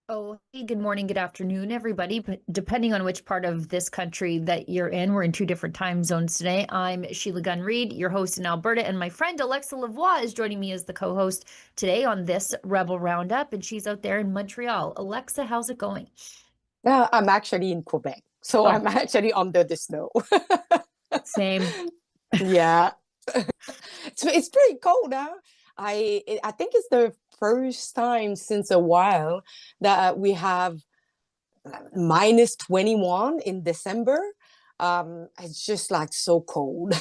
Oh, hey, good morning, good afternoon, everybody. But depending on which part of this country that you're in, we're in two different time zones today. I'm Sheila Gunn Reid, your host in Alberta, and my friend Alexa Lavoie is joining me as the co-host today on this Rebel Roundup, and she's out there in Montreal. Alexa, how's it going? I'm actually in Quebec, so Oh, I'm actually under the snow. same. Yeah, it's pretty cold, huh? I think it's the first time since a while that we have minus 21 in December. It's just like so cold.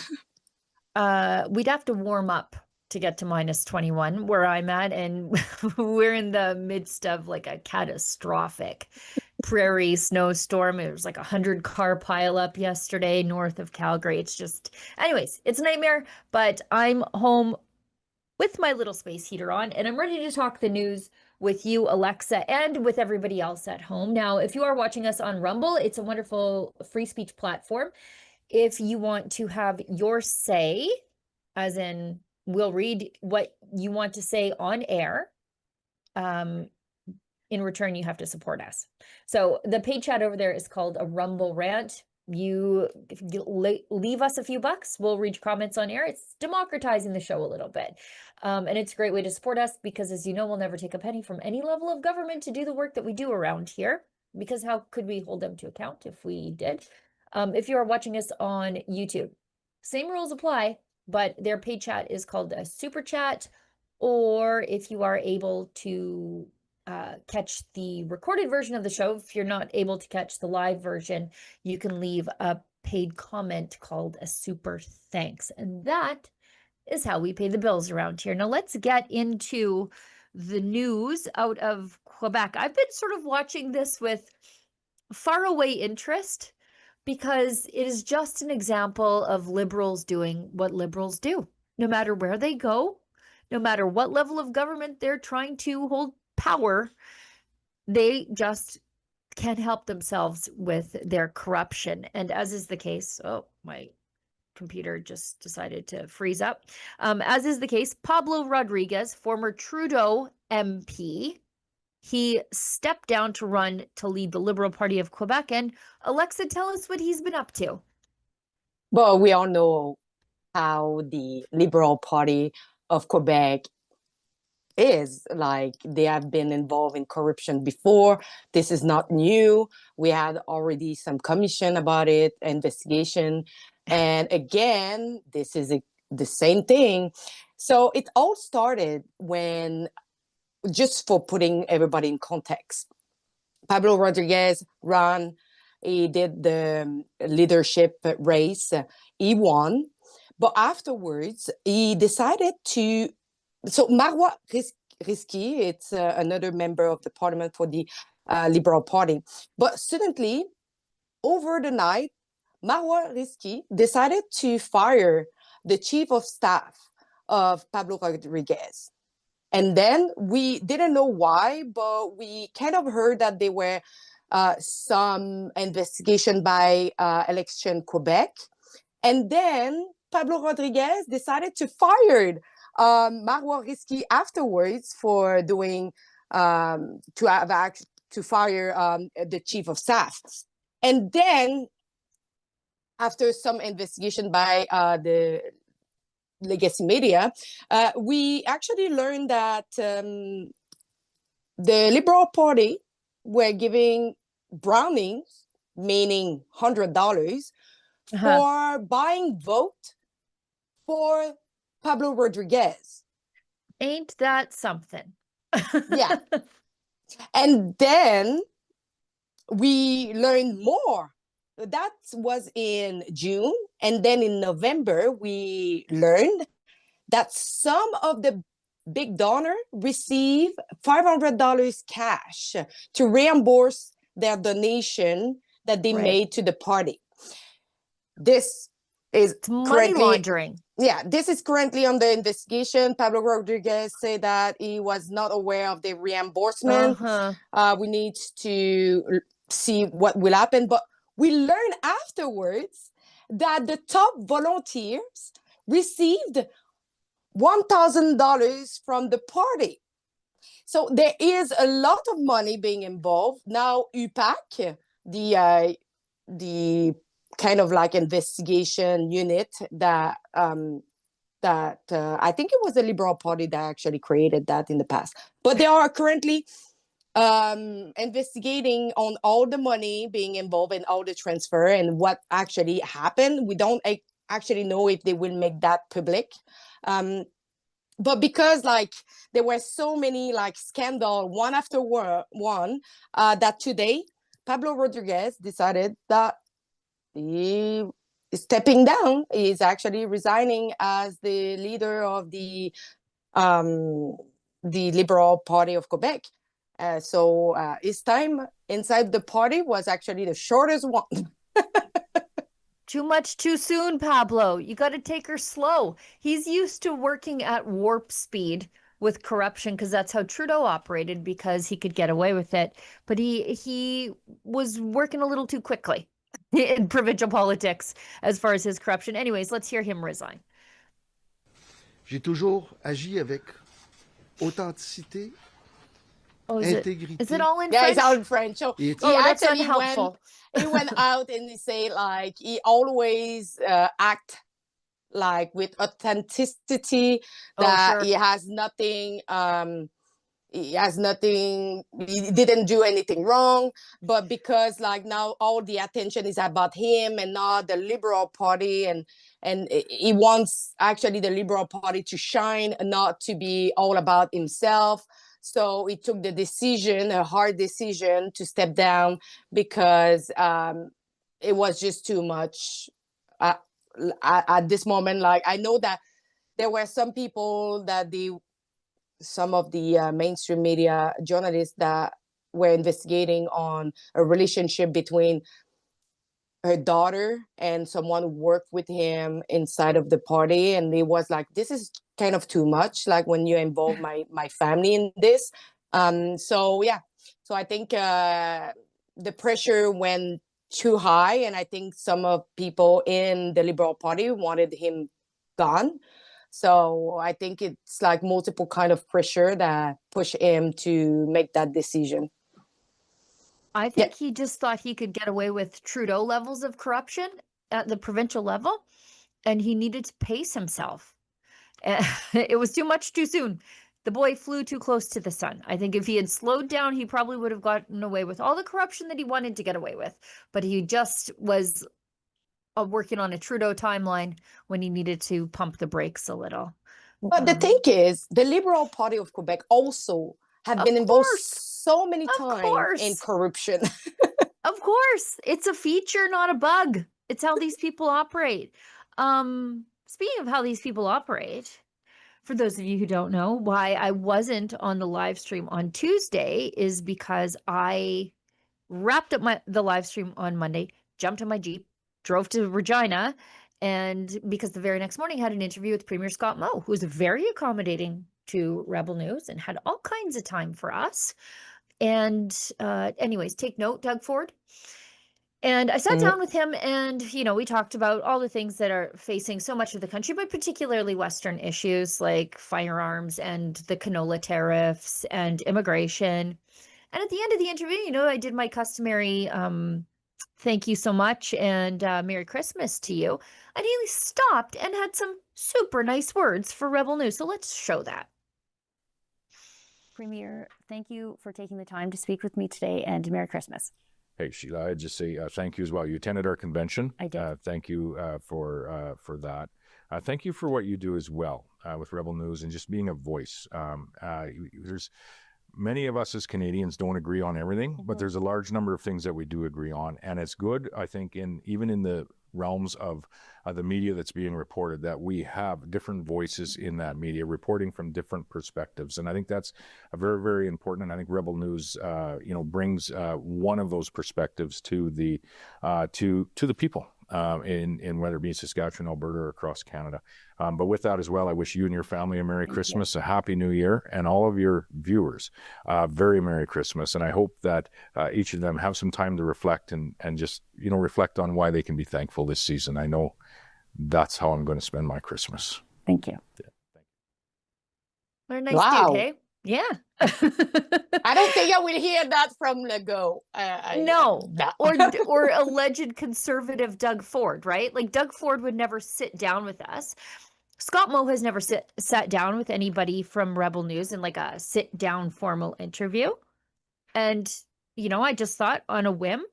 We'd have to warm up to get to minus 21 where I'm at, and we're in the midst of like a catastrophic prairie snowstorm. It was like 100 car pileup yesterday north of Calgary. It's just, anyways, it's a nightmare, but I'm home with my little space heater on, and I'm ready to talk the news with you, Alexa, and with everybody else at home. Now, if you are watching us on Rumble, it's a wonderful free speech platform. If you want to have your say, as in we'll read what you want to say on air, um, in return, you have to support us. So the paid chat over there is called a Rumble Rant. If you leave us a few bucks, we'll read comments on air. It's democratizing the show a little bit. And it's a great way to support us because, as you know, we'll never take a penny from any level of government to do the work that we do around here. Because how could we hold them to account if we did? If you are watching us on YouTube, same rules apply, but their paid chat is called a super chat. Or if you are able to catch the recorded version of the show, if you're not able to catch the live version, you can leave a paid comment called a super thanks. And that is how we pay the bills around here. Now let's get into the news out of Quebec. I've been sort of watching this with faraway interest because it is just an example of liberals doing what liberals do. No matter where they go, no matter what level of government they're trying to hold power, they just can't help themselves with their corruption. And as is the case, oh, my computer just decided to freeze up. As is the case, Pablo Rodriguez, former Trudeau MP, he stepped down to run to lead the Liberal Party of Quebec. And Alexa, tell us what he's been up to. But we all know how the Liberal Party of Quebec is. Like, they have been involved in corruption before. This is not new. We had already some commission about it, investigation. And again, this is the same thing. So it all started when, just for putting everybody in context, Pablo Rodriguez ran, he did the leadership race, he won. But afterwards, he decided to. So Marois Risky, it's another member of the parliament for the Liberal Party. But suddenly, over the night, Marois Risky decided to fire the chief of staff of Pablo Rodriguez. And then we didn't know why, but we kind of heard that there were some investigation by Election Quebec. And then Pablo Rodriguez decided to fire Marois Risky afterwards for doing, to fire the chief of staff. And then after some investigation by the legacy media, we actually learned that the Liberal Party were giving brownings, meaning $100, Uh-huh. for buying vote for Pablo Rodriguez. Ain't that something? Yeah. And then we learned more. That was in June. And then in November, we learned that some of the big donor receive $500 cash to reimburse their donation that they Right. made to the party. This is It's money currently, laundering. yeah, this is currently under investigation. Pablo Rodriguez said that he was not aware of the reimbursement. Uh-huh. We need to see what will happen. But we learned afterwards that the top volunteers received $1,000 from the party. So there is a lot of money being involved. Now, UPAC, the kind of like investigation unit that I think it was the Liberal Party that actually created that in the past. But they are currently investigating on all the money being involved in all the transfer and what actually happened. We don't actually know if they will make that public. But because like there were so many like scandal one after one, that today Pablo Rodriguez decided that he is stepping down. He's actually resigning as the leader of the Liberal Party of Quebec. So his time inside the party was actually the shortest one. Too much too soon, Pablo. You got to take her slow. He's used to working at warp speed with corruption because that's how Trudeau operated because he could get away with it. But he was working a little too quickly in provincial politics as far as his corruption. Anyways, let's hear him resign. J'ai toujours agi avec authenticité, intégrité. Is it all in Yeah, French? it's all in French. So he that's actually unhelpful. he went out and he said like he always act like with authenticity, that sure. he has nothing he didn't do anything wrong, but because like now all the attention is about him and not the Liberal Party, and he wants actually the Liberal Party to shine, not to be all about himself. So he took the decision, a hard decision, to step down because it was just too much at this moment. Like I know that there were some people that some of the mainstream media journalists that were investigating on a relationship between her daughter and someone who worked with him inside of the party, and it was like, this is kind of too much, like when you involve my family in this. So I think the pressure went too high, and I think some of people in the Liberal Party wanted him gone. So I think it's like multiple kind of pressure that push him to make that decision. I think he just thought he could get away with Trudeau levels of corruption at the provincial level, and he needed to pace himself. It was too much too soon. The boy flew too close to the sun. I think if he had slowed down, he probably would have gotten away with all the corruption that he wanted to get away with. But he just was working on a Trudeau timeline when he needed to pump the brakes a little. But the thing is, the Liberal Party of Quebec also have been involved so many times in corruption. Of course. It's a feature, not a bug. It's how these people operate. Speaking of how these people operate, for those of you who don't know, why I wasn't on the live stream on Tuesday is because I wrapped up the live stream on Monday, jumped in my Jeep, drove to Regina, and because the very next morning I had an interview with Premier Scott Moe, who was very accommodating to Rebel News and had all kinds of time for us. And anyways, take note, Doug Ford. And I sat down with him and, we talked about all the things that are facing so much of the country, but particularly Western issues like firearms and the canola tariffs and immigration. And at the end of the interview, I did my customary thank you so much and Merry Christmas to you. And he stopped and had some super nice words for Rebel News. So let's show that. Premier, thank you for taking the time to speak with me today, and Merry Christmas. Hey, Sheila, I'd just say thank you as well. You attended our convention. I did. Thank you for that. Thank you for what you do as well with Rebel News and just being a voice. There's many of us as Canadians don't agree on everything, but there's a large number of things that we do agree on. And it's good, I think, even in the realms of the media that's being reported, that we have different voices in that media reporting from different perspectives. And I think that's a very, very important. And I think Rebel News, brings one of those perspectives to the people in whether it be Saskatchewan, Alberta, or across Canada. But with that as well, I wish you and your family a Merry Christmas, a Happy New Year, and all of your viewers very Merry Christmas. And I hope that each of them have some time to reflect and just, reflect on why they can be thankful this season. I know that's how I'm going to spend my Christmas. Thank you. What a nice dude, hey? Yeah. I don't think I will hear that from Legault. No, or alleged conservative Doug Ford, right? Like Doug Ford would never sit down with us. Scott Moe has never sat down with anybody from Rebel News in like a sit down formal interview. And, I just thought on a whim,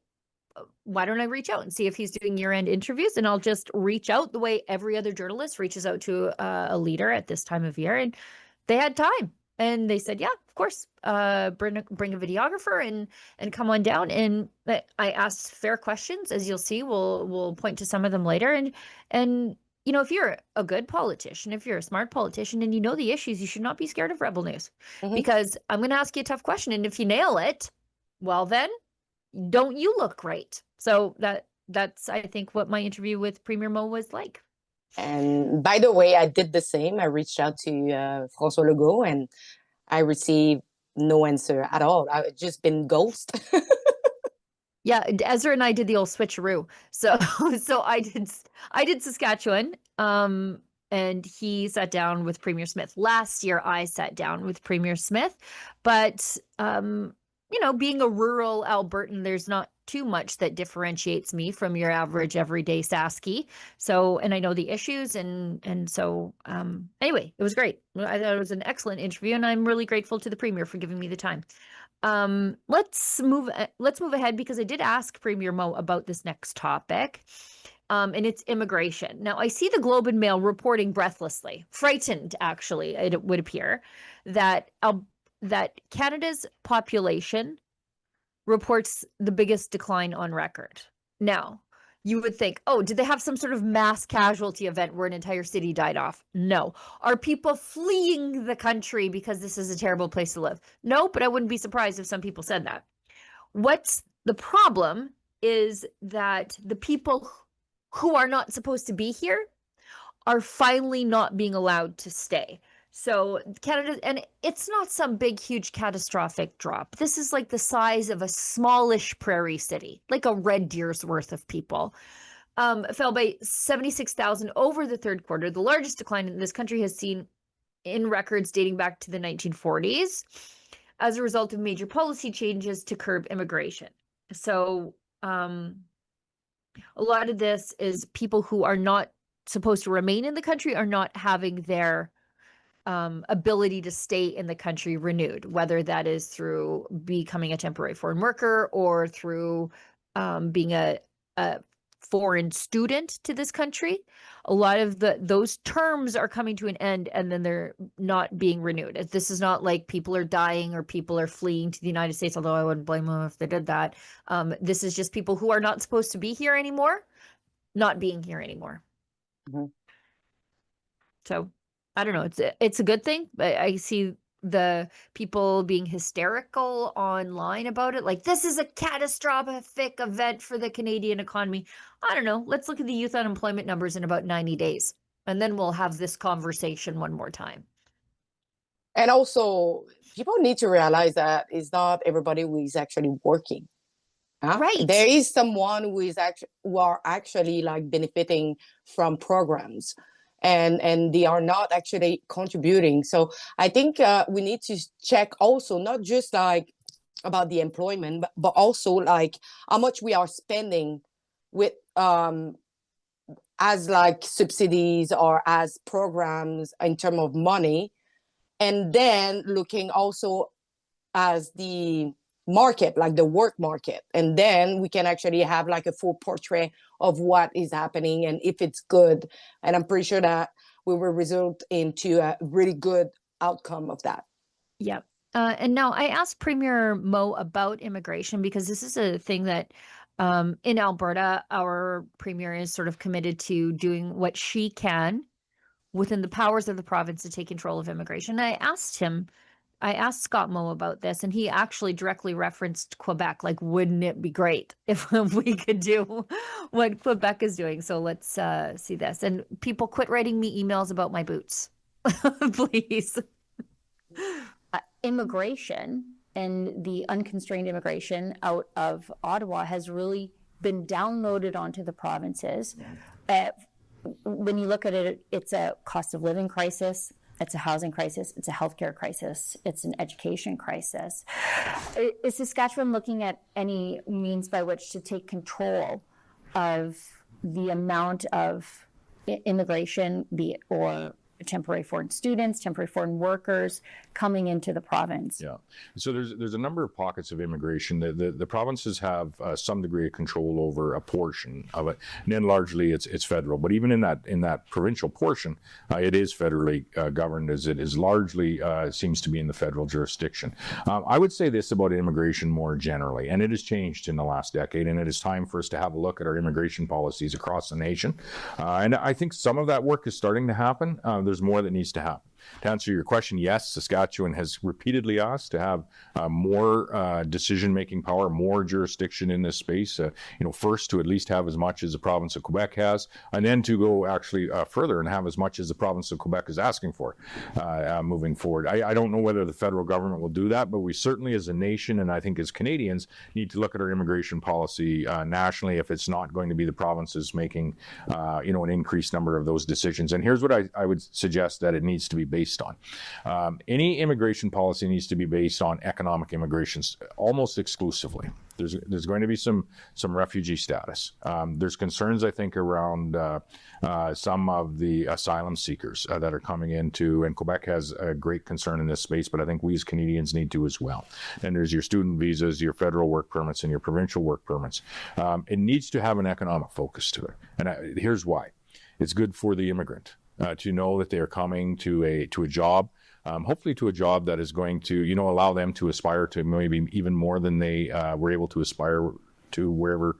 why don't I reach out and see if he's doing year-end interviews? And I'll just reach out the way every other journalist reaches out to a leader at this time of year. And they had time. And they said, yeah, of course, bring a videographer and come on down. And I asked fair questions, as you'll see. We'll point to some of them later. And if you're a good politician, if you're a smart politician and you know the issues, you should not be scared of Rebel News, because I'm going to ask you a tough question. And if you nail it, well, then don't you look great? So that's, I think, what my interview with Premier Moe was like. And by the way, I did the same. I reached out to François Legault and I received no answer at all. I've just been ghost. Yeah, Ezra and I did the old switcheroo. So I did Saskatchewan, and he sat down with Premier Smith. Last year I sat down with Premier Smith, but being a rural Albertan, there's not too much that differentiates me from your average everyday Sasky. So, and I know the issues, and so anyway, it was great. I thought it was an excellent interview, and I'm really grateful to the Premier for giving me the time. Let's move ahead, because I did ask Premier Moe about this next topic. And it's immigration. Now, I see the Globe and Mail reporting breathlessly, frightened, actually, it would appear, that Canada's population reports the biggest decline on record. Now, you would think, oh, did they have some sort of mass casualty event where an entire city died off? No. Are people fleeing the country because this is a terrible place to live? No, but I wouldn't be surprised if some people said that. What's the problem is that the people who are not supposed to be here are finally not being allowed to stay. So Canada, and it's not some big, huge, catastrophic drop. This is like the size of a smallish prairie city, like a Red Deer's worth of people. Fell by 76,000 over the third quarter, the largest decline this country has seen in records dating back to the 1940s, as a result of major policy changes to curb immigration. So a lot of this is people who are not supposed to remain in the country are not having their ability to stay in the country renewed, whether that is through becoming a temporary foreign worker or through being a foreign student to this country. A lot of those terms are coming to an end, and then they're not being renewed. This is not like people are dying or people are fleeing to the United States, although I wouldn't blame them if they did that. This is just people who are not supposed to be here anymore, not being here anymore. So I don't know. It's a good thing, but I see the people being hysterical online about it. Like, this is a catastrophic event for the Canadian economy. I don't know. Let's look at the youth unemployment numbers in about 90 days, and then we'll have this conversation one more time. And also, people need to realize that it's not everybody who is actually working. Right. There is someone who are actually like benefiting from programs. And they are not actually contributing. So I think we need to check also, not just like about the employment, but also like how much we are spending with as like subsidies or as programs in terms of money, and then looking also as the market, like the work market, and then we can actually have like a full portrait of what is happening and if it's good. And I'm pretty sure that we will result into a really good outcome of that. Yep. And now I asked Premier Moe about immigration, because this is a thing that in Alberta, our premier is sort of committed to doing what she can within the powers of the province to take control of immigration. I asked Scott Moe about this, and he actually directly referenced Quebec. Like, wouldn't it be great if we could do what Quebec is doing? So let's see this. And people, quit writing me emails about my boots, please. Immigration and the unconstrained immigration out of Ottawa has really been downloaded onto the provinces. When you look at it, it's a cost of living crisis. It's a housing crisis. It's a healthcare crisis. It's an education crisis. Is Saskatchewan looking at any means by which to take control of the amount of immigration, be it or temporary foreign students, temporary foreign workers coming into the province? Yeah. So there's a number of pockets of immigration. The provinces have some degree of control over a portion of it, and then largely it's federal. But even in that provincial portion, it is federally governed, as it is largely seems to be in the federal jurisdiction. I would say this about immigration more generally, and it has changed in the last decade, and it is time for us to have a look at our immigration policies across the nation. And I think some of that work is starting to happen. There's more that needs to happen. To answer your question, yes, Saskatchewan has repeatedly asked to have more decision-making power, more jurisdiction in this space. First to at least have as much as the province of Quebec has, and then to go actually further and have as much as the province of Quebec is asking for moving forward. I don't know whether the federal government will do that, but we certainly as a nation, and I think as Canadians, need to look at our immigration policy nationally if it's not going to be the provinces making an increased number of those decisions. And here's what I would suggest that it needs to be based on. Any immigration policy needs to be based on economic immigration almost exclusively. There's going to be some refugee status. There's concerns, I think, around some of the asylum seekers that are coming into, and Quebec has a great concern in this space, but I think we as Canadians need to as well. And there's your student visas, your federal work permits, and your provincial work permits. It needs to have an economic focus to it. And here's why. It's good for the immigrant to know that they are coming to a job, hopefully to a job that is going to, allow them to aspire to maybe even more than they were able to aspire to wherever,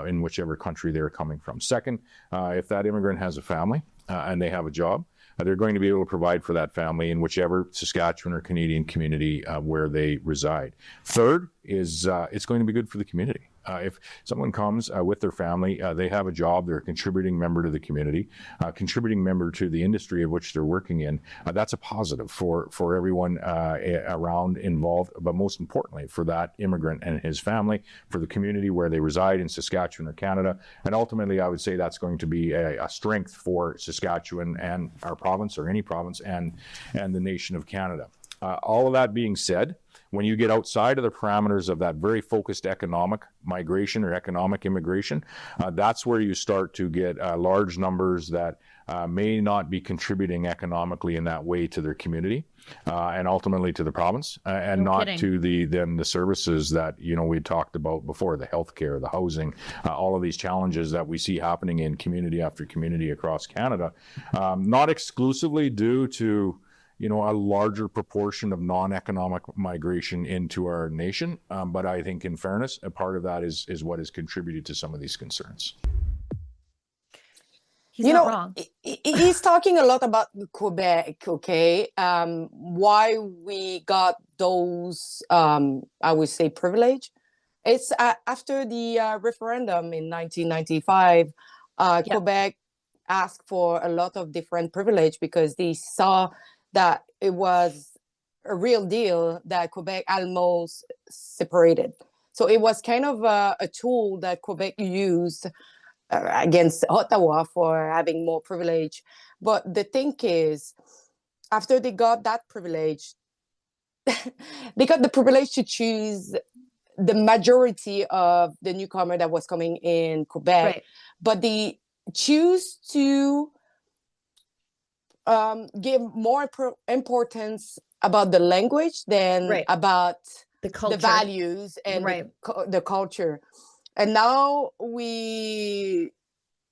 in whichever country they're coming from. Second, if that immigrant has a family and they have a job, they're going to be able to provide for that family in whichever Saskatchewan or Canadian community where they reside. Third is it's going to be good for the community. If someone comes with their family, they have a job, they're a contributing member to the community, contributing member to the industry of which they're working in, that's a positive for everyone around involved, but most importantly for that immigrant and his family, for the community where they reside in Saskatchewan or Canada. And ultimately, I would say that's going to be a strength for Saskatchewan and our province, or any province, and the nation of Canada. All of that being said, when you get outside of the parameters of that very focused economic migration or economic immigration, that's where you start to get large numbers that may not be contributing economically in that way to their community and ultimately to the province, and not to the services that we talked about before, the healthcare, the housing, all of these challenges that we see happening in community after community across Canada, not exclusively due to a larger proportion of non-economic migration into our nation. But I think in fairness, a part of that is what has contributed to some of these concerns. He's not wrong. He's talking a lot about Quebec, okay? Why we got those, I would say, privilege. It's after the referendum in 1995, Quebec asked for a lot of different privilege because they saw that it was a real deal that Quebec almost separated. So it was kind of a tool that Quebec used against Ottawa for having more privilege. But the thing is, after they got that privilege, they got the privilege to choose the majority of the newcomer that was coming in Quebec. Right. But they choose to give more importance about the language than about the values and the culture. And now we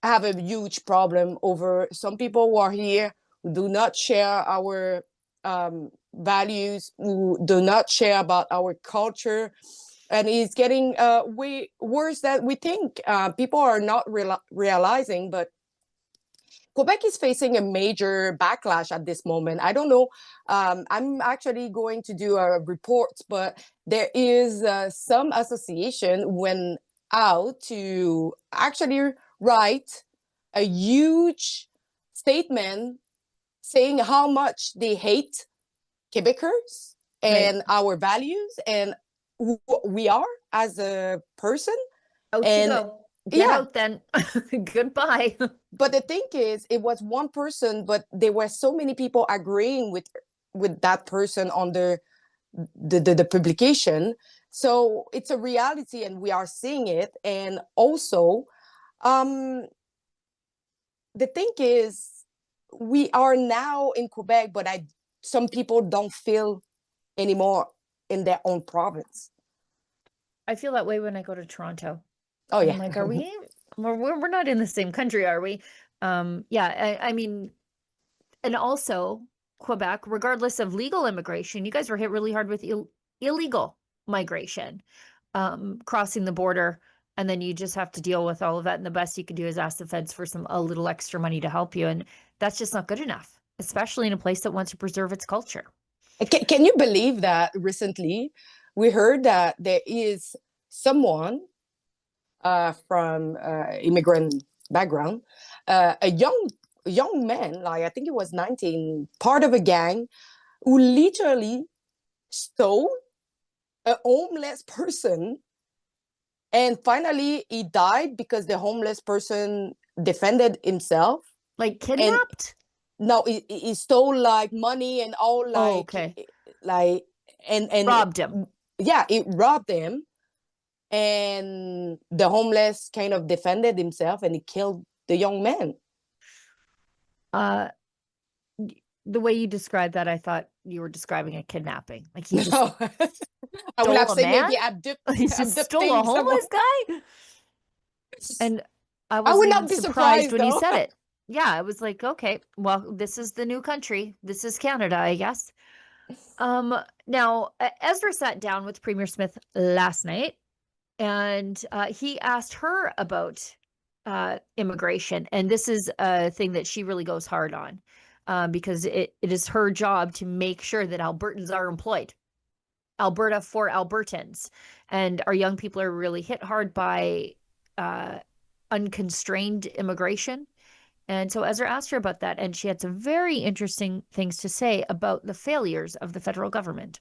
have a huge problem over some people who are here who do not share our values, who do not share about our culture. And it's getting way worse than we think. People are not realizing, but Quebec is facing a major backlash at this moment. I don't know. I'm actually going to do a report, but there is some association went out to actually write a huge statement saying how much they hate Quebecers and our values and who we are as a person. Out you go. Get out then. Goodbye. But the thing is, it was one person, but there were so many people agreeing with that person on the publication. So it's a reality, and we are seeing it. And also, the thing is, we are now in Quebec, but some people don't feel anymore in their own province. I feel that way when I go to Toronto. Oh yeah. I'm like, are we? We're not in the same country, are we? Yeah. I mean, and also Quebec, regardless of legal immigration, you guys were hit really hard with illegal migration, crossing the border, and then you just have to deal with all of that. And the best you can do is ask the feds for a little extra money to help you, and that's just not good enough, especially in a place that wants to preserve its culture. Can you believe that recently we heard that there is someone from immigrant background, a young man, like I think he was 19, part of a gang who literally stole a homeless person, and finally he died because the homeless person defended himself. Like kidnapped? No, he stole like money and all, like, okay. Like, and robbed him. Yeah, it robbed him, and the homeless kind of defended himself, and he killed the young man. The way you described that, I thought you were describing a kidnapping. Like he just I would have said maybe he just stole a homeless guy. And I would not be surprised when though. you said it. Yeah, I was like, okay, well, this is the new country. This is Canada, I guess. Now, Ezra sat down with Premier Smith last night, and he asked her about immigration. And this is a thing that she really goes hard on, because it is her job to make sure that Albertans are employed. Alberta for Albertans. And our young people are really hit hard by unconstrained immigration. And so Ezra asked her about that, and she had some very interesting things to say about the failures of the federal government.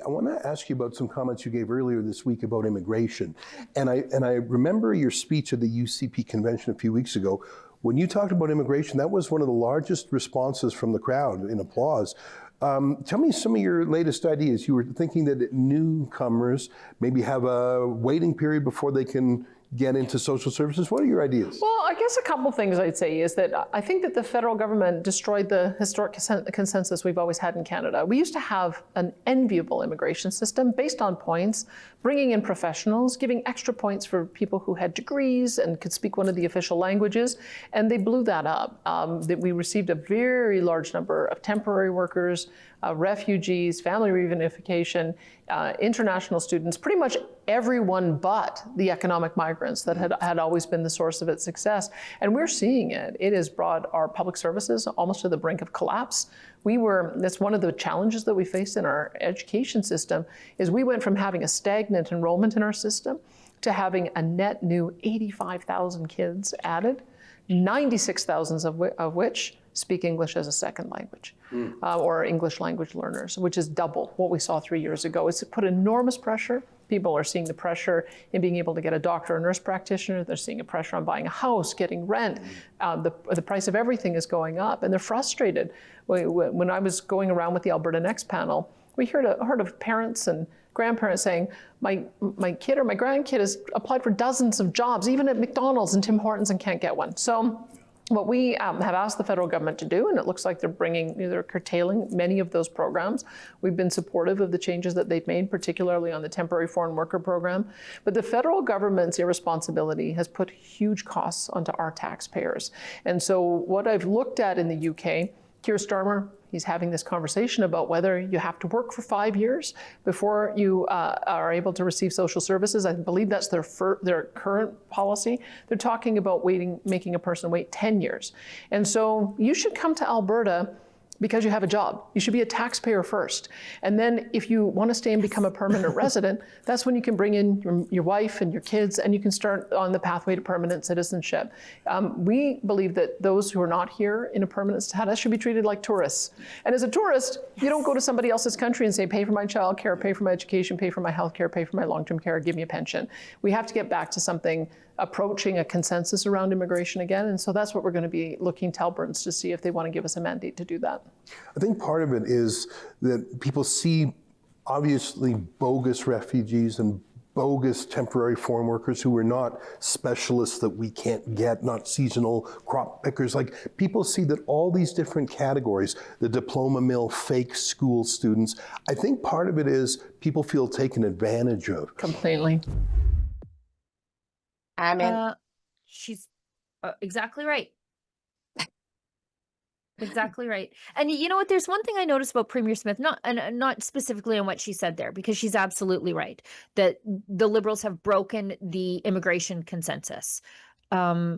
I want to ask you about some comments you gave earlier this week about immigration. And I remember your speech at the UCP convention a few weeks ago. When you talked about immigration, that was one of the largest responses from the crowd in applause. Tell me some of your latest ideas. You were thinking that newcomers maybe have a waiting period before they can get into social services. What are your ideas? Well, I guess a couple things I'd say is that I think that the federal government destroyed the historic consensus we've always had in Canada. We used to have an enviable immigration system based on points, bringing in professionals, giving extra points for people who had degrees and could speak one of the official languages, and they blew that up. That we received a very large number of temporary workers, refugees, family reunification, international students, pretty much everyone but the economic migrants that had always been the source of its success. And we're seeing it. It has brought our public services almost to the brink of collapse. That's one of the challenges that we faced in our education system, is we went from having a stagnant enrollment in our system to having a net new 85,000 kids added, 96,000 of which speak English as a second language, or English language learners, which is double what we saw 3 years ago. It's put enormous pressure. People are seeing the pressure in being able to get a doctor or nurse practitioner. They're seeing a pressure on buying a house, getting rent. The price of everything is going up, and they're frustrated. When I was going around with the Alberta Next panel, we heard of parents and grandparents saying, my kid or my grandkid has applied for dozens of jobs, even at McDonald's and Tim Hortons, and can't get one. So what we have asked the federal government to do, and it looks like they're curtailing many of those programs. We've been supportive of the changes that they've made, particularly on the temporary foreign worker program. But the federal government's irresponsibility has put huge costs onto our taxpayers. And so what I've looked at in the UK, Keir Starmer, he's having this conversation about whether you have to work for 5 years before you are able to receive social services. I believe that's their current policy. They're talking about making a person wait 10 years. And so you should come to Alberta because you have a job. You should be a taxpayer first. And then if you want to stay and become a permanent resident, that's when you can bring in your wife and your kids, and you can start on the pathway to permanent citizenship. We believe that those who are not here in a permanent status should be treated like tourists. And as a tourist, you don't go to somebody else's country and say, pay for my childcare, pay for my education, pay for my healthcare, pay for my long-term care, give me a pension. We have to get back to something approaching a consensus around immigration again. And so that's what we're going to be looking to Albertans to see if they want to give us a mandate to do that. I think part of it is that people see obviously bogus refugees and bogus temporary foreign workers who are not specialists that we can't get, not seasonal crop pickers. Like, people see that all these different categories, the diploma mill, fake school students, I think part of it is people feel taken advantage of. Completely. I mean, She's exactly right. Exactly right. And you know what? There's one thing I noticed about Premier Smith, not specifically on what she said there, because she's absolutely right that the Liberals have broken the immigration consensus. They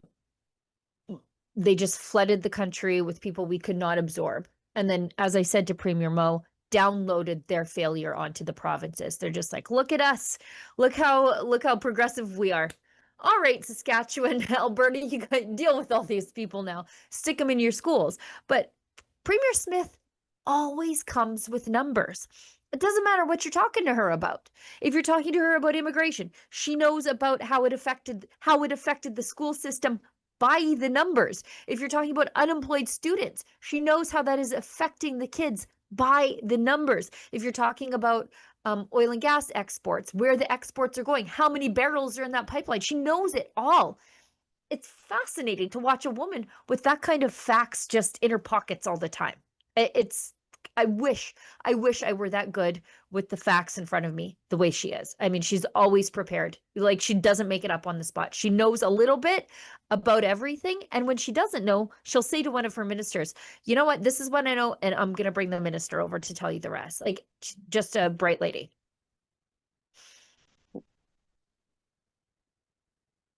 just flooded the country with people we could not absorb. And then, as I said to Premier Moe, downloaded their failure onto the provinces. They're just like, look at us. Look how progressive we are. All right, Saskatchewan, Alberta, you got to deal with all these people now. Stick them in your schools. But Premier Smith always comes with numbers. It doesn't matter what you're talking to her about. If you're talking to her about immigration, she knows about how it affected the school system by the numbers. If you're talking about unemployed students, she knows how that is affecting the kids by the numbers. If you're talking about oil and gas exports, where the exports are going, how many barrels are in that pipeline, she knows it all. It's fascinating to watch a woman with that kind of facts just in her pockets all the time. I wish I were that good with the facts in front of me the way she is. I mean, she's always prepared. Like, she doesn't make it up on the spot. She knows a little bit about everything. And when she doesn't know, she'll say to one of her ministers, you know what, this is what I know, and I'm going to bring the minister over to tell you the rest. Like, just a bright lady.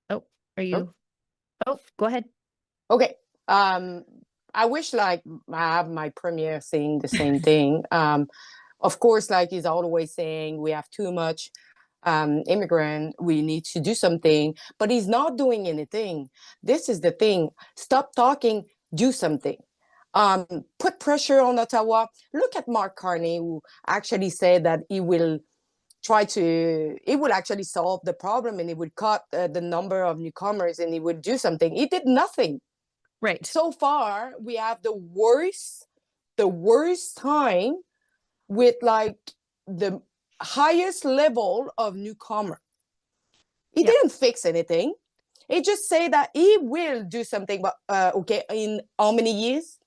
Oh, are you? Oh, go ahead. okay. I wish, like, I have my premier saying the same thing. Of course, like he's always saying, we have too much immigrant, we need to do something, but he's not doing anything. This is the thing. Stop talking, do something. Put pressure on Ottawa. Look at Mark Carney, who actually said that he will actually solve the problem, and he would cut the number of newcomers, and he would do something. He did nothing. Right. So far, we have the worst time with, like, the highest level of newcomer. He didn't fix anything. He just said that he will do something, but okay, in how many years?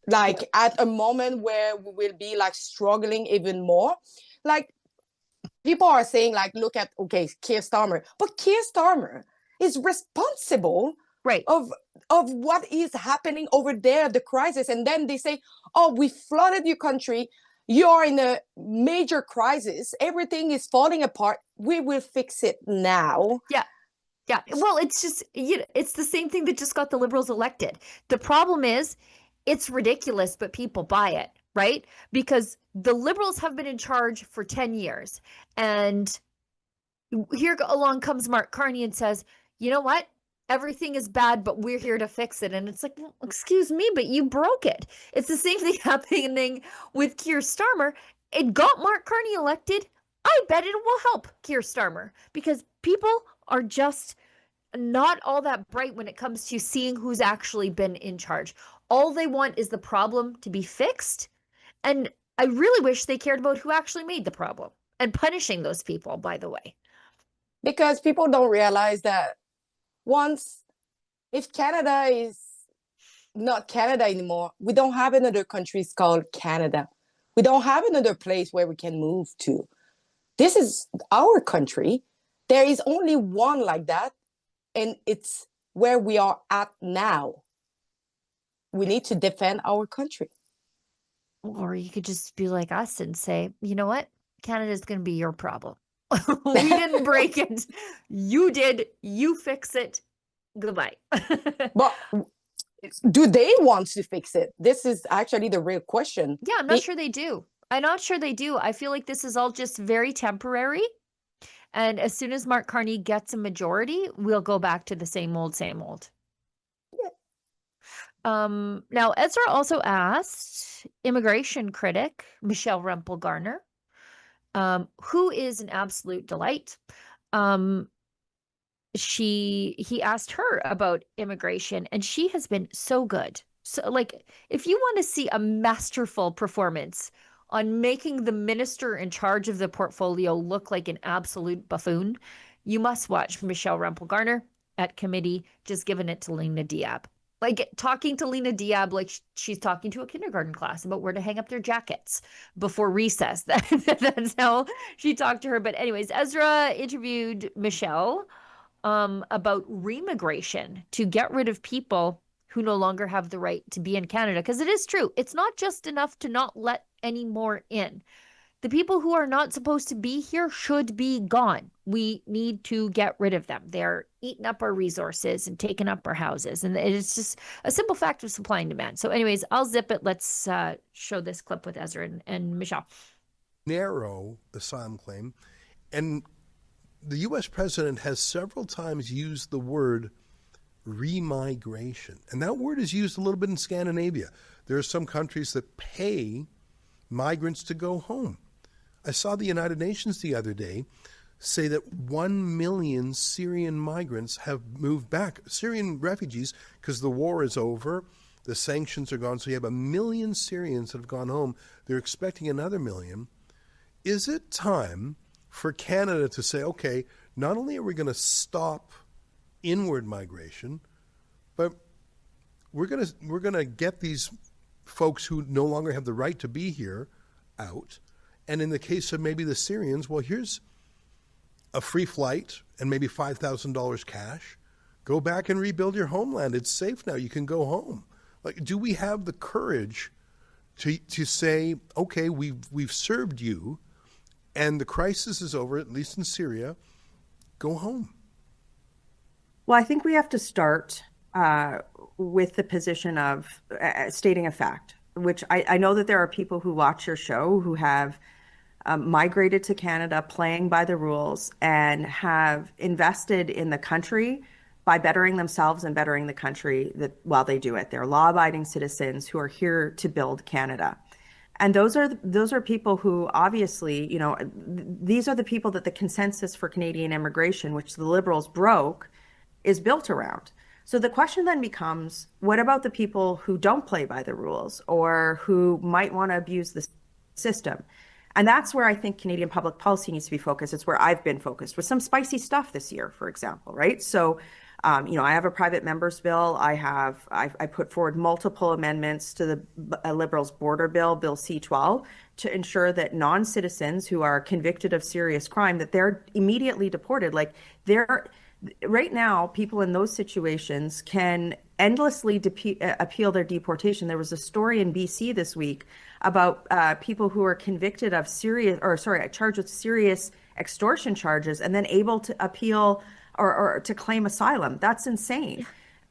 Like, at a moment where we will be, like, struggling even more. Like, people are saying, like, look at, okay, Keir Starmer. But Keir Starmer is responsible of what is happening over there, the crisis. And then they say, oh, we flooded your country. You're in a major crisis. Everything is falling apart. We will fix it now. Yeah. Yeah. Well, it's just, it's the same thing that just got the Liberals elected. The problem is, it's ridiculous, but people buy it, right? Because the Liberals have been in charge for 10 years. And here along comes Mark Carney and says, you know what? Everything is bad, but we're here to fix it. And it's like, well, excuse me, but you broke it. It's the same thing happening with Keir Starmer. It got Mark Carney elected. I bet it will help Keir Starmer, because people are just not all that bright when it comes to seeing who's actually been in charge. All they want is the problem to be fixed. And I really wish they cared about who actually made the problem and punishing those people, by the way. Because people don't realize that once, if Canada is not Canada anymore, we don't have another country called Canada. We don't have another place where we can move to. This is our country. There is only one like that, and it's where we are at now. We need to defend our country. Or you could just be like us and say, you know what? Canada's going to be your problem. We didn't break it. You did. You fix it. Goodbye. But Do they want to fix it? This is actually the real question. Yeah, I'm not sure they do. I'm not sure they do. I feel like this is all just very temporary. And as soon as Mark Carney gets a majority, we'll go back to the same old, same old. Now, Ezra also asked immigration critic Michelle Rempel-Garner, who is an absolute delight. He asked her about immigration, and she has been so good. So, like, if you want to see a masterful performance on making the minister in charge of the portfolio look like an absolute buffoon, you must watch Michelle Rempel-Garner at committee, just giving it to Lena Diab. Like talking to Lena Diab like she's talking to a kindergarten class about where to hang up their jackets before recess. That's how she talked to her. But anyways, Ezra interviewed Michelle about remigration to get rid of people who no longer have the right to be in Canada. Because it is true. It's not just enough to not let any more in. The people who are not supposed to be here should be gone. We need to get rid of them. They're eating up our resources and taking up our houses. And it's just a simple fact of supply and demand. So anyways, I'll zip it. Let's show this clip with Ezra and Michelle. Narrow asylum claim. And the U.S. president has several times used the word remigration. And that word is used a little bit in Scandinavia. There are some countries that pay migrants to go home. I saw the United Nations the other day say that 1 million Syrian migrants have moved back, Syrian refugees, because the war is over, the sanctions are gone, so you have 1 million Syrians that have gone home. They're expecting another million. Is it time for Canada to say, okay, not only are we going to stop inward migration, but we're going to get these folks who no longer have the right to be here out. And in the case of maybe the Syrians, well, here's a free flight and maybe $5,000 cash. Go back and rebuild your homeland. It's safe now. You can go home. Like, do we have the courage to say, okay, we've served you, and the crisis is over, at least in Syria. Go home. Well, I think we have to start with the position of stating a fact, which I know that there are people who watch your show who have migrated to Canada playing by the rules and have invested in the country by bettering themselves and bettering the country while they do it. They're law-abiding citizens who are here to build Canada. And those are people who obviously, you know, these are the people that the consensus for Canadian immigration, which the Liberals broke, is built around. So the question then becomes, what about the people who don't play by the rules or who might want to abuse the system? And that's where I think Canadian public policy needs to be focused. It's where I've been focused with some spicy stuff this year, for example, right? So, you know, I have a private members bill. I put forward multiple amendments to the Liberals border bill, Bill C-12, to ensure that non-citizens who are convicted of serious crime, that they're immediately deported. Like right now, people in those situations can endlessly appeal their deportation. There was a story in BC this week about people who are convicted of charged with serious extortion charges and then able to appeal or to claim asylum. That's insane.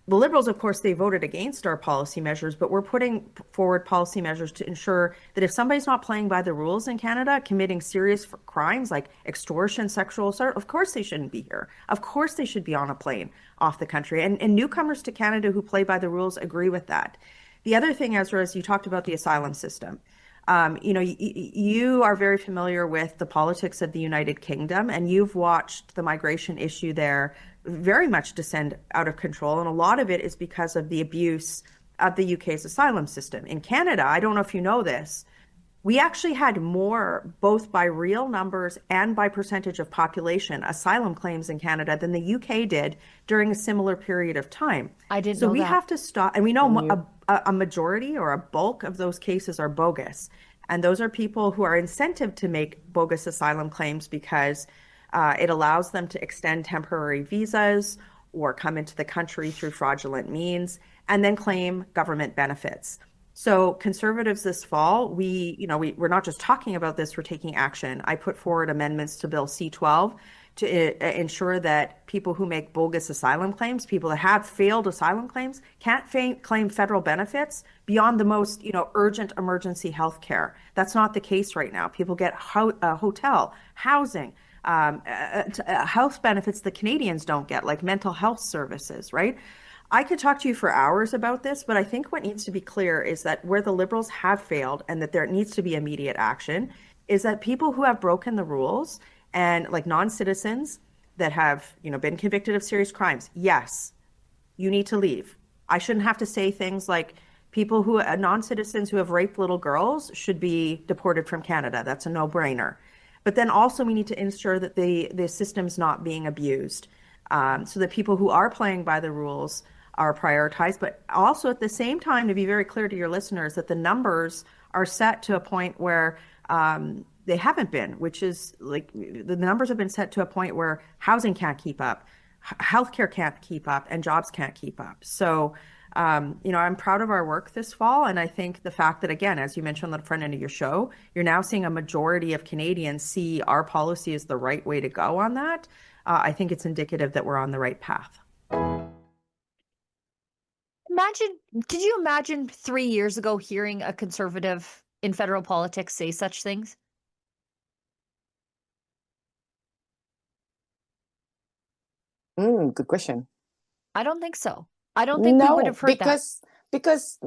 The Liberals, of course, they voted against our policy measures, but we're putting forward policy measures to ensure that if somebody's not playing by the rules in Canada, committing serious crimes like extortion, sexual assault, of course they shouldn't be here. Of course they should be on a plane off the country. And newcomers to Canada who play by the rules agree with that. The other thing, Ezra, is you talked about the asylum system. You know, you are very familiar with the politics of the United Kingdom, and you've watched the migration issue there very much descend out of control. And a lot of it is because of the abuse of the UK's asylum system. In Canada, I don't know if you know this, we actually had more, both by real numbers and by percentage of population, asylum claims in Canada than the UK did during a similar period of time. I didn't know that. So we have to stop, and we know a majority or a bulk of those cases are bogus. And those are people who are incentivized to make bogus asylum claims because it allows them to extend temporary visas or come into the country through fraudulent means and then claim government benefits. So Conservatives this fall, we're not just talking about this, we're taking action. I put forward amendments to Bill C-12 to ensure that people who make bogus asylum claims, people that have failed asylum claims, can't claim federal benefits beyond the most, urgent emergency health care. That's not the case right now. People get hotel, housing, health benefits that Canadians don't get, like mental health services, right? I could talk to you for hours about this, but I think what needs to be clear is that where the Liberals have failed and that there needs to be immediate action is that people who have broken the rules and like non-citizens that have, been convicted of serious crimes, yes, you need to leave. I shouldn't have to say things like people who, non-citizens who have raped little girls should be deported from Canada. That's a no-brainer. But then also we need to ensure that the system's not being abused, so that people who are playing by the rules are prioritized. But also at the same time, to be very clear to your listeners, that the numbers are set to a point where they haven't been, which is like the numbers have been set to a point where housing can't keep up, healthcare can't keep up, and jobs can't keep up. So, I'm proud of our work this fall. And I think the fact that, again, as you mentioned on the front end of your show, you're now seeing a majority of Canadians see our policy as the right way to go on that. I think it's indicative that we're on the right path. Did you imagine 3 years ago hearing a conservative in federal politics say such things? Good question. I don't think so. I don't think we would have heard that. Because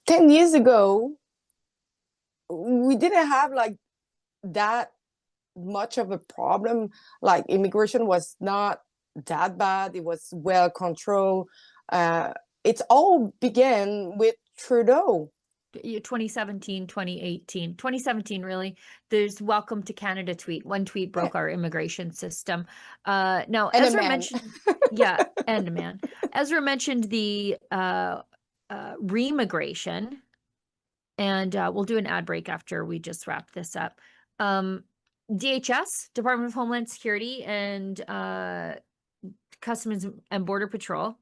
10 years ago, we didn't have like that much of a problem. Like immigration was not that bad. It was well controlled. It all began with Trudeau. 2017, 2018, 2017, really. There's welcome to Canada tweet. One tweet broke our immigration system. Now, And Ezra mentioned, yeah, and a man. Ezra mentioned the re-immigration, and we'll do an ad break after we just wrap this up. DHS, Department of Homeland Security, and Customs and Border Patrol,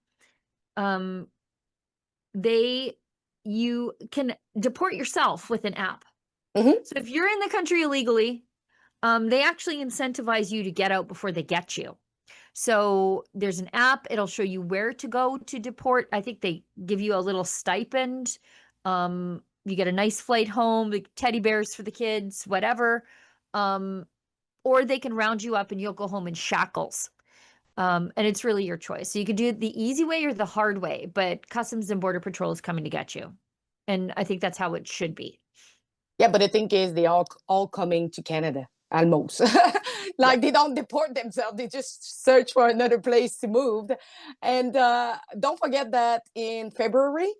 you can deport yourself with an app. Mm-hmm. So if you're in the country illegally, they actually incentivize you to get out before they get you. So there's an app. It'll show you where to go to deport. I think they give you a little stipend. You get a nice flight home, like teddy bears for the kids, whatever. Or they can round you up and you'll go home in shackles. And it's really your choice. So you can do it the easy way or the hard way, but Customs and Border Patrol is coming to get you. And I think that's how it should be. Yeah, but the thing is, they all coming to Canada, almost. They don't deport themselves. They just search for another place to move. And don't forget that in February,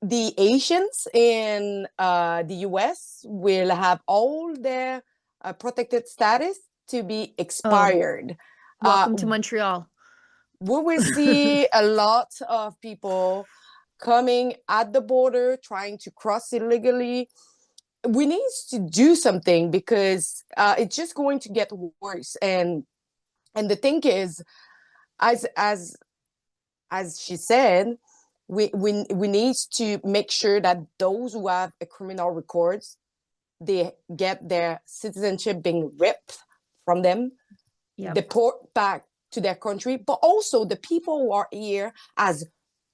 the Asians in the U.S. will have all their protected status to be expired. Welcome to Montreal. We will see a lot of people coming at the border, trying to cross illegally. We need to do something because it's just going to get worse. And the thing is, as she said, we need to make sure that those who have a criminal records, they get their citizenship being ripped from them. Yep. Deport back to their country, but also the people who are here as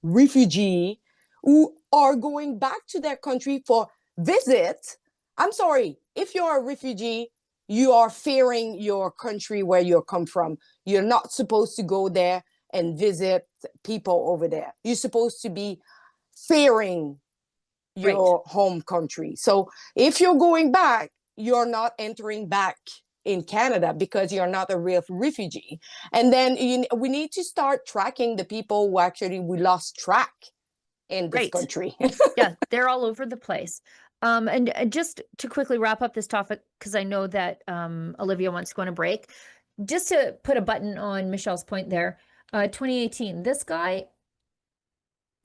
refugees who are going back to their country for visit. I'm sorry, if you're a refugee, you are fearing your country where you come from. You're not supposed to go there and visit people over there. You're supposed to be fearing your home country. So if you're going back, you're not entering back in Canada because you're not a real refugee. And then we need to start tracking the people who actually we lost track in this country. Yeah, they're all over the place. And just to quickly wrap up this topic, because I know that Olivia wants to go on a break, just to put a button on Michelle's point there, 2018, this guy,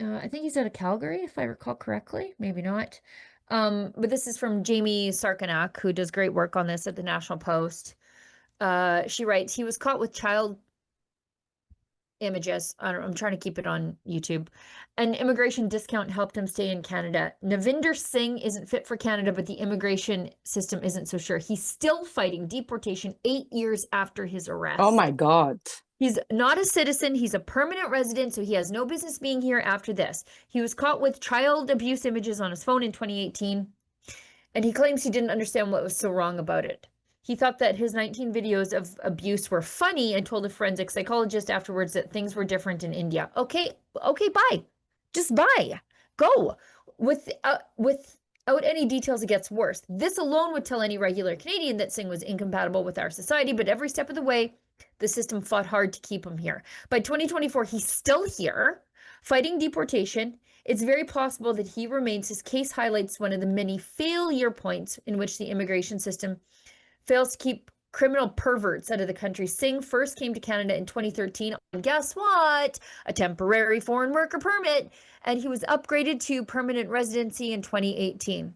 I think he's out of Calgary, if I recall correctly, maybe not. But this is from Jamie Sarkanak, who does great work on this at the National Post. She writes, he was caught with child images. I'm trying to keep it on YouTube. An immigration discount helped him stay in Canada. Navinder Singh isn't fit for Canada, but the immigration system isn't so sure. He's still fighting deportation 8 years after his arrest. Oh my God. He's not a citizen. He's a permanent resident, so he has no business being here after this. He was caught with child abuse images on his phone in 2018, and he claims he didn't understand what was so wrong about it. He thought that his 19 videos of abuse were funny and told a forensic psychologist afterwards that things were different in India. Okay, bye. Just bye. Go. Without any details, it gets worse. This alone would tell any regular Canadian that Singh was incompatible with our society, but every step of the way, the system fought hard to keep him here. By 2024, he's still here, fighting deportation. It's very possible that he remains. His case highlights one of the many failure points in which the immigration system fails to keep criminal perverts out of the country. Singh first came to Canada in 2013 on, guess what? A temporary foreign worker permit, and he was upgraded to permanent residency in 2018.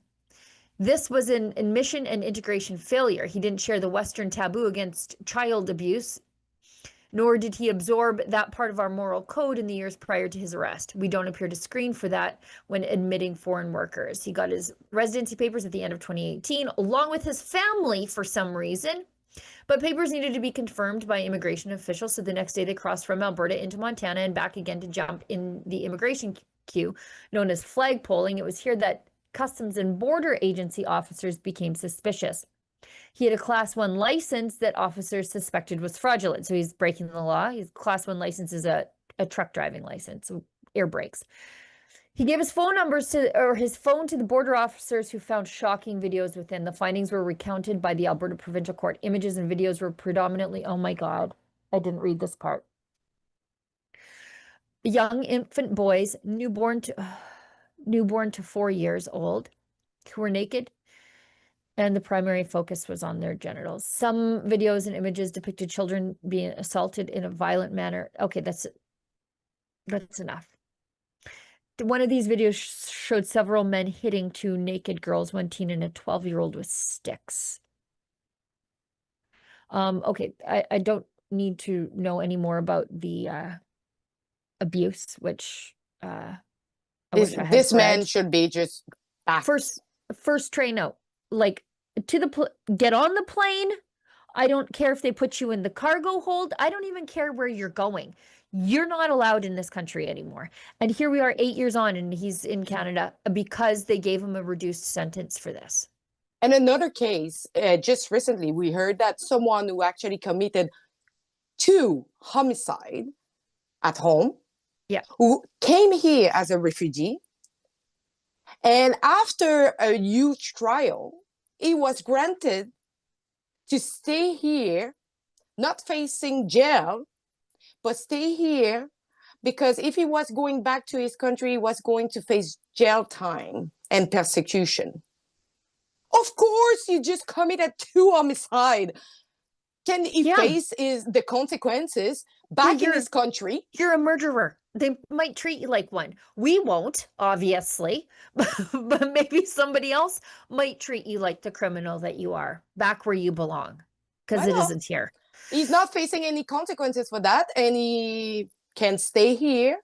This was an admission and integration failure. He didn't share the Western taboo against child abuse, nor did he absorb that part of our moral code in the years prior to his arrest. We don't appear to screen for that when admitting foreign workers. He got his residency papers at the end of 2018, along with his family for some reason, but papers needed to be confirmed by immigration officials, so the next day they crossed from Alberta into Montana and back again to jump in the immigration queue, known as flagpoling. It was here that Customs and Border Agency officers became suspicious. He had a Class 1 license that officers suspected was fraudulent, so he's breaking the law. His Class 1 license is a truck driving license, so air brakes. He gave his phone to the border officers who found shocking videos within. The findings were recounted by the Alberta Provincial Court. Images and videos were predominantly, oh my God, I didn't read this part. Young infant boys, newborn to 4 years old, who were naked, and the primary focus was on their genitals. Some videos and images depicted children being assaulted in a violent manner. Okay, that's enough. One of these videos showed several men hitting 2 naked girls, 1 teen and a 12-year-old, with sticks. Okay, I don't need to know any more about the abuse, which this man should be just back. First train out, like, get on the plane. I don't care if they put you in the cargo hold. I don't even care where you're going. You're not allowed in this country anymore. And here we are 8 years on, and he's in Canada because they gave him a reduced sentence for this. And another case, just recently, we heard that someone who actually committed 2 homicides at home, who came here as a refugee, and after a huge trial, he was granted to stay here, not facing jail, but stay here, because if he was going back to his country, he was going to face jail time and persecution. Of course, you just committed 2 homicides. Can he face the consequences back in his country? You're a murderer. They might treat you like one. We won't, obviously, but maybe somebody else might treat you like the criminal that you are, back where you belong, because it isn't here. He's not facing any consequences for that, and he can stay here,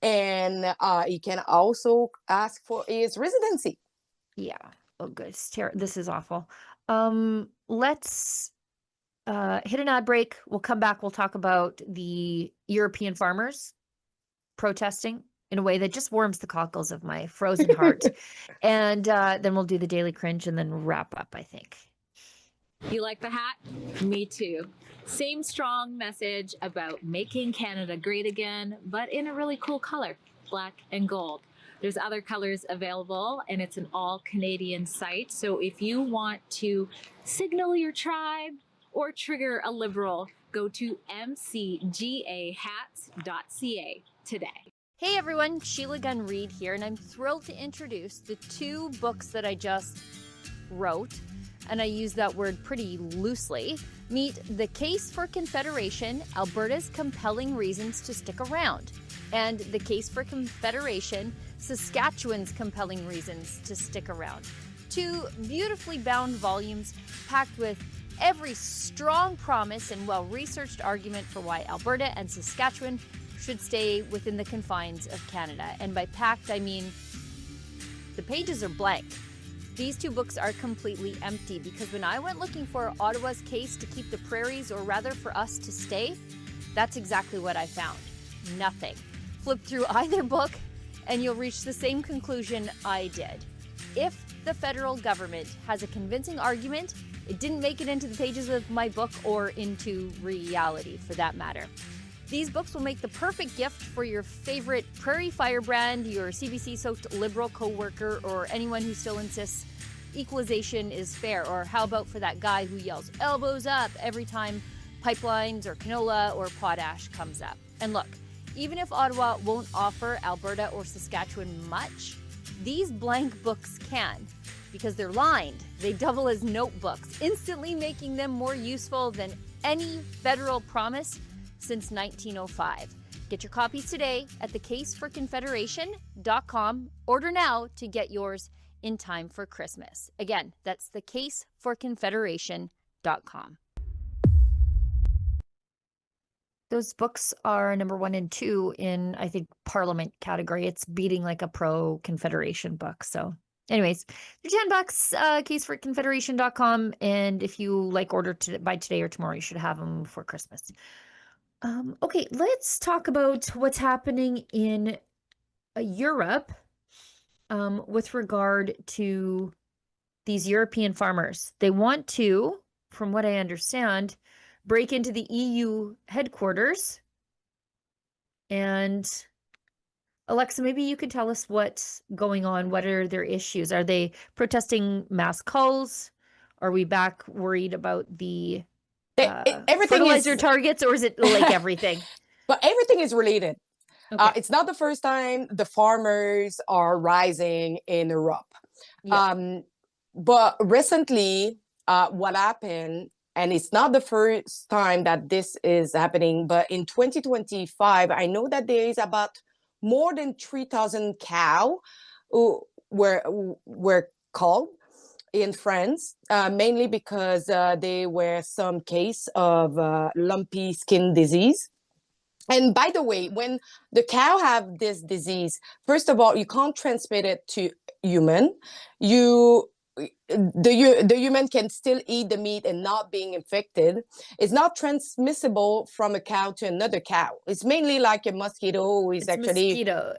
and he can also ask for his residency. Yeah. Oh, good. This is awful. Let's hit an ad break. We'll come back. We'll talk about the European farmers protesting in a way that just warms the cockles of my frozen heart. And then we'll do the Daily Cringe and then wrap up, I think. You like the hat? Me too. Same strong message about making Canada great again, but in a really cool color, black and gold. There's other colors available, and it's an all-Canadian site. So if you want to signal your tribe or trigger a Liberal, go to mcgahats.ca today. Hey everyone, Sheila Gunn Reid here, and I'm thrilled to introduce the 2 books that I just wrote, and I use that word pretty loosely. Meet The Case for Confederation, Alberta's Compelling Reasons to Stick Around, and The Case for Confederation, Saskatchewan's Compelling Reasons to Stick Around. 2 beautifully bound volumes packed with every strong promise and well-researched argument for why Alberta and Saskatchewan should stay within the confines of Canada. And by packed, I mean the pages are blank. These two books are completely empty because when I went looking for Ottawa's case to keep the prairies, or rather for us to stay, that's exactly what I found. Nothing. Flip through either book and you'll reach the same conclusion I did. If the federal government has a convincing argument, it didn't make it into the pages of my book or into reality for that matter. These books will make the perfect gift for your favorite prairie firebrand, your CBC-soaked Liberal coworker, or anyone who still insists equalization is fair. Or how about for that guy who yells elbows up every time pipelines or canola or potash comes up. And look, even if Ottawa won't offer Alberta or Saskatchewan much, these blank books can, because they're lined. They double as notebooks, instantly making them more useful than any federal promise since 1905. Get your copies today at thecaseforconfederation.com. Order now to get yours in time for Christmas. Again, that's thecaseforconfederation.com. Those books are number 1 and 2 in, I think, Parliament category. It's beating like a pro-Confederation book. So anyways, they're $10, caseforconfederation.com. And if you like order by today or tomorrow, you should have them before Christmas. Okay, let's talk about what's happening in Europe with regard to these European farmers. They want to, from what I understand, break into the EU headquarters. And Alexa, maybe you could tell us what's going on. What are their issues? Are they protesting mass culls? Are we back worried about the fertilizer targets, or is it like everything? But everything is related. Okay. It's not the first time the farmers are rising in Europe. Yeah. But recently, what happened, and it's not the first time that this is happening, but in 2025, I know that there is about more than 3,000 cows who were culled in France, mainly because there were some case of lumpy skin disease. And by the way, when the cow have this disease, first of all, you can't transmit it to human. The human can still eat the meat and not being infected. It's not transmissible from a cow to another cow. It's mainly like a mosquito. It's a mosquito.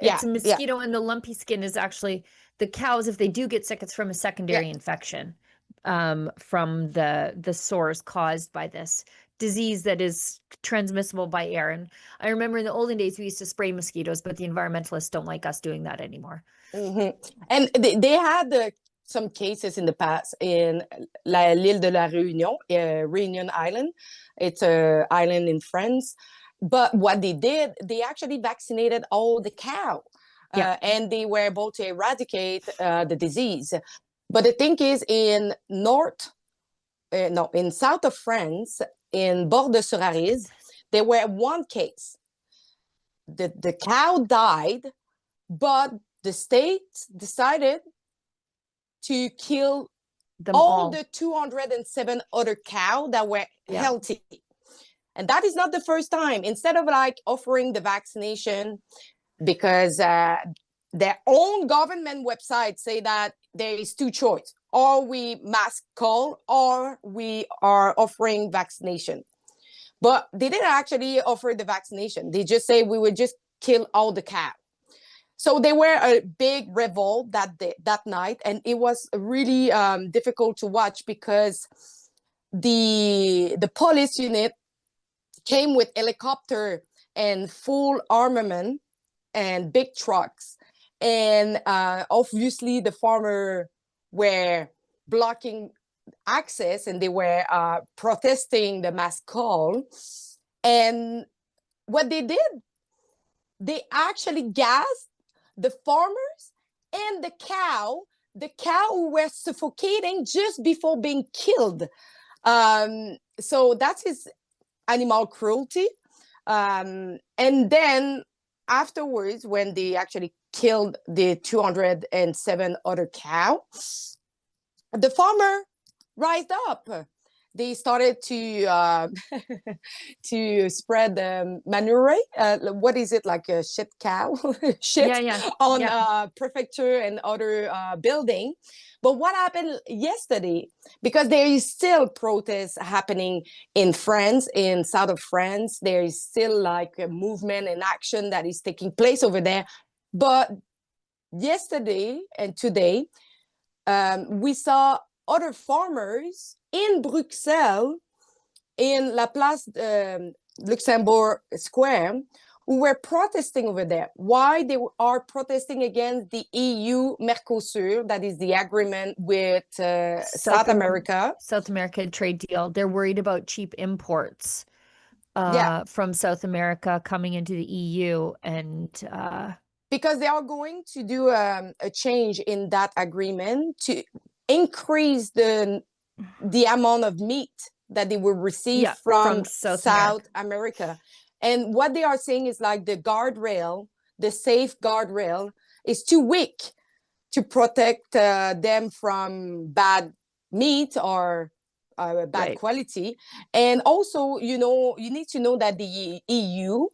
And the lumpy skin is actually the cows. If they do get sick, it's from a secondary infection from the sores caused by this disease that is transmissible by air. And I remember in the olden days we used to spray mosquitoes, but the environmentalists don't like us doing that anymore. Mm-hmm. And they had some cases in the past in l'île de la Réunion, Réunion Island. It's an island in France. But what they did, they actually vaccinated all the cow, and they were able to eradicate the disease. But the thing is, in south of France, in Bordes-sur-Arize, there were one case. The cow died, but the state decided to kill all the 207 other cows that were healthy. And that is not the first time. Instead of offering the vaccination, because their own government website say that there is two choices: or we mass cull, or we are offering vaccination. But they didn't actually offer the vaccination. They just say we would just kill all the cows. So there were a big revolt that night, and it was really difficult to watch because the police unit came with helicopter and full armament and big trucks, and obviously the farmers were blocking access, and they were protesting the mass call. And what they did, they actually gassed the farmers and the cow who were suffocating just before being killed. So that is animal cruelty. And then afterwards, when they actually killed the 207 other cows, the farmer rised up. they started to to spread manure. What is it, like a shit cow? Shit on prefecture and other building. But what happened yesterday? Because there is still protests happening in France, in south of France. There is still like a movement and action that is taking place over there. But yesterday and today, we saw other farmers in Bruxelles, in La Place Luxembourg Square, who were protesting over there. Why they are protesting against the EU Mercosur, that is the agreement with South America. South America trade deal. They're worried about cheap imports from South America coming into the EU, and because they are going to do a change in that agreement to increase the amount of meat that they will receive from South America. And what they are saying is like the guardrail, the safe guardrail, is too weak to protect them from bad meat or bad quality. And also, you know, you need to know that the EU,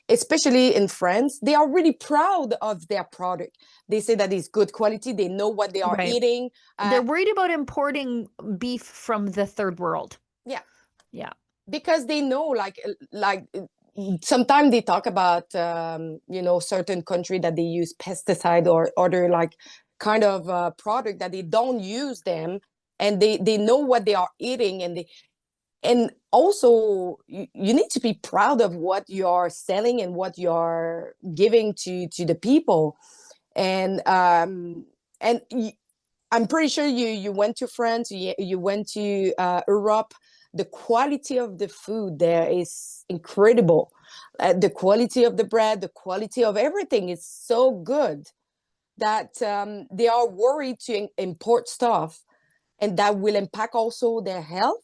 especially in France, they are really proud of their product. They say that it's good quality. They know what they are eating. They're worried about importing beef from the third world. Yeah. Yeah. Because they know, like sometimes they talk about, you know, certain country that they use pesticide or other like kind of product that they don't use them. And they know what they are eating, and also you need to be proud of what you're selling and what you're giving to the people. And I'm pretty sure you went to France, you went to Europe. The quality of the food there is incredible. The quality of the bread, the quality of everything is so good that they are worried to import stuff, and that will impact also their health.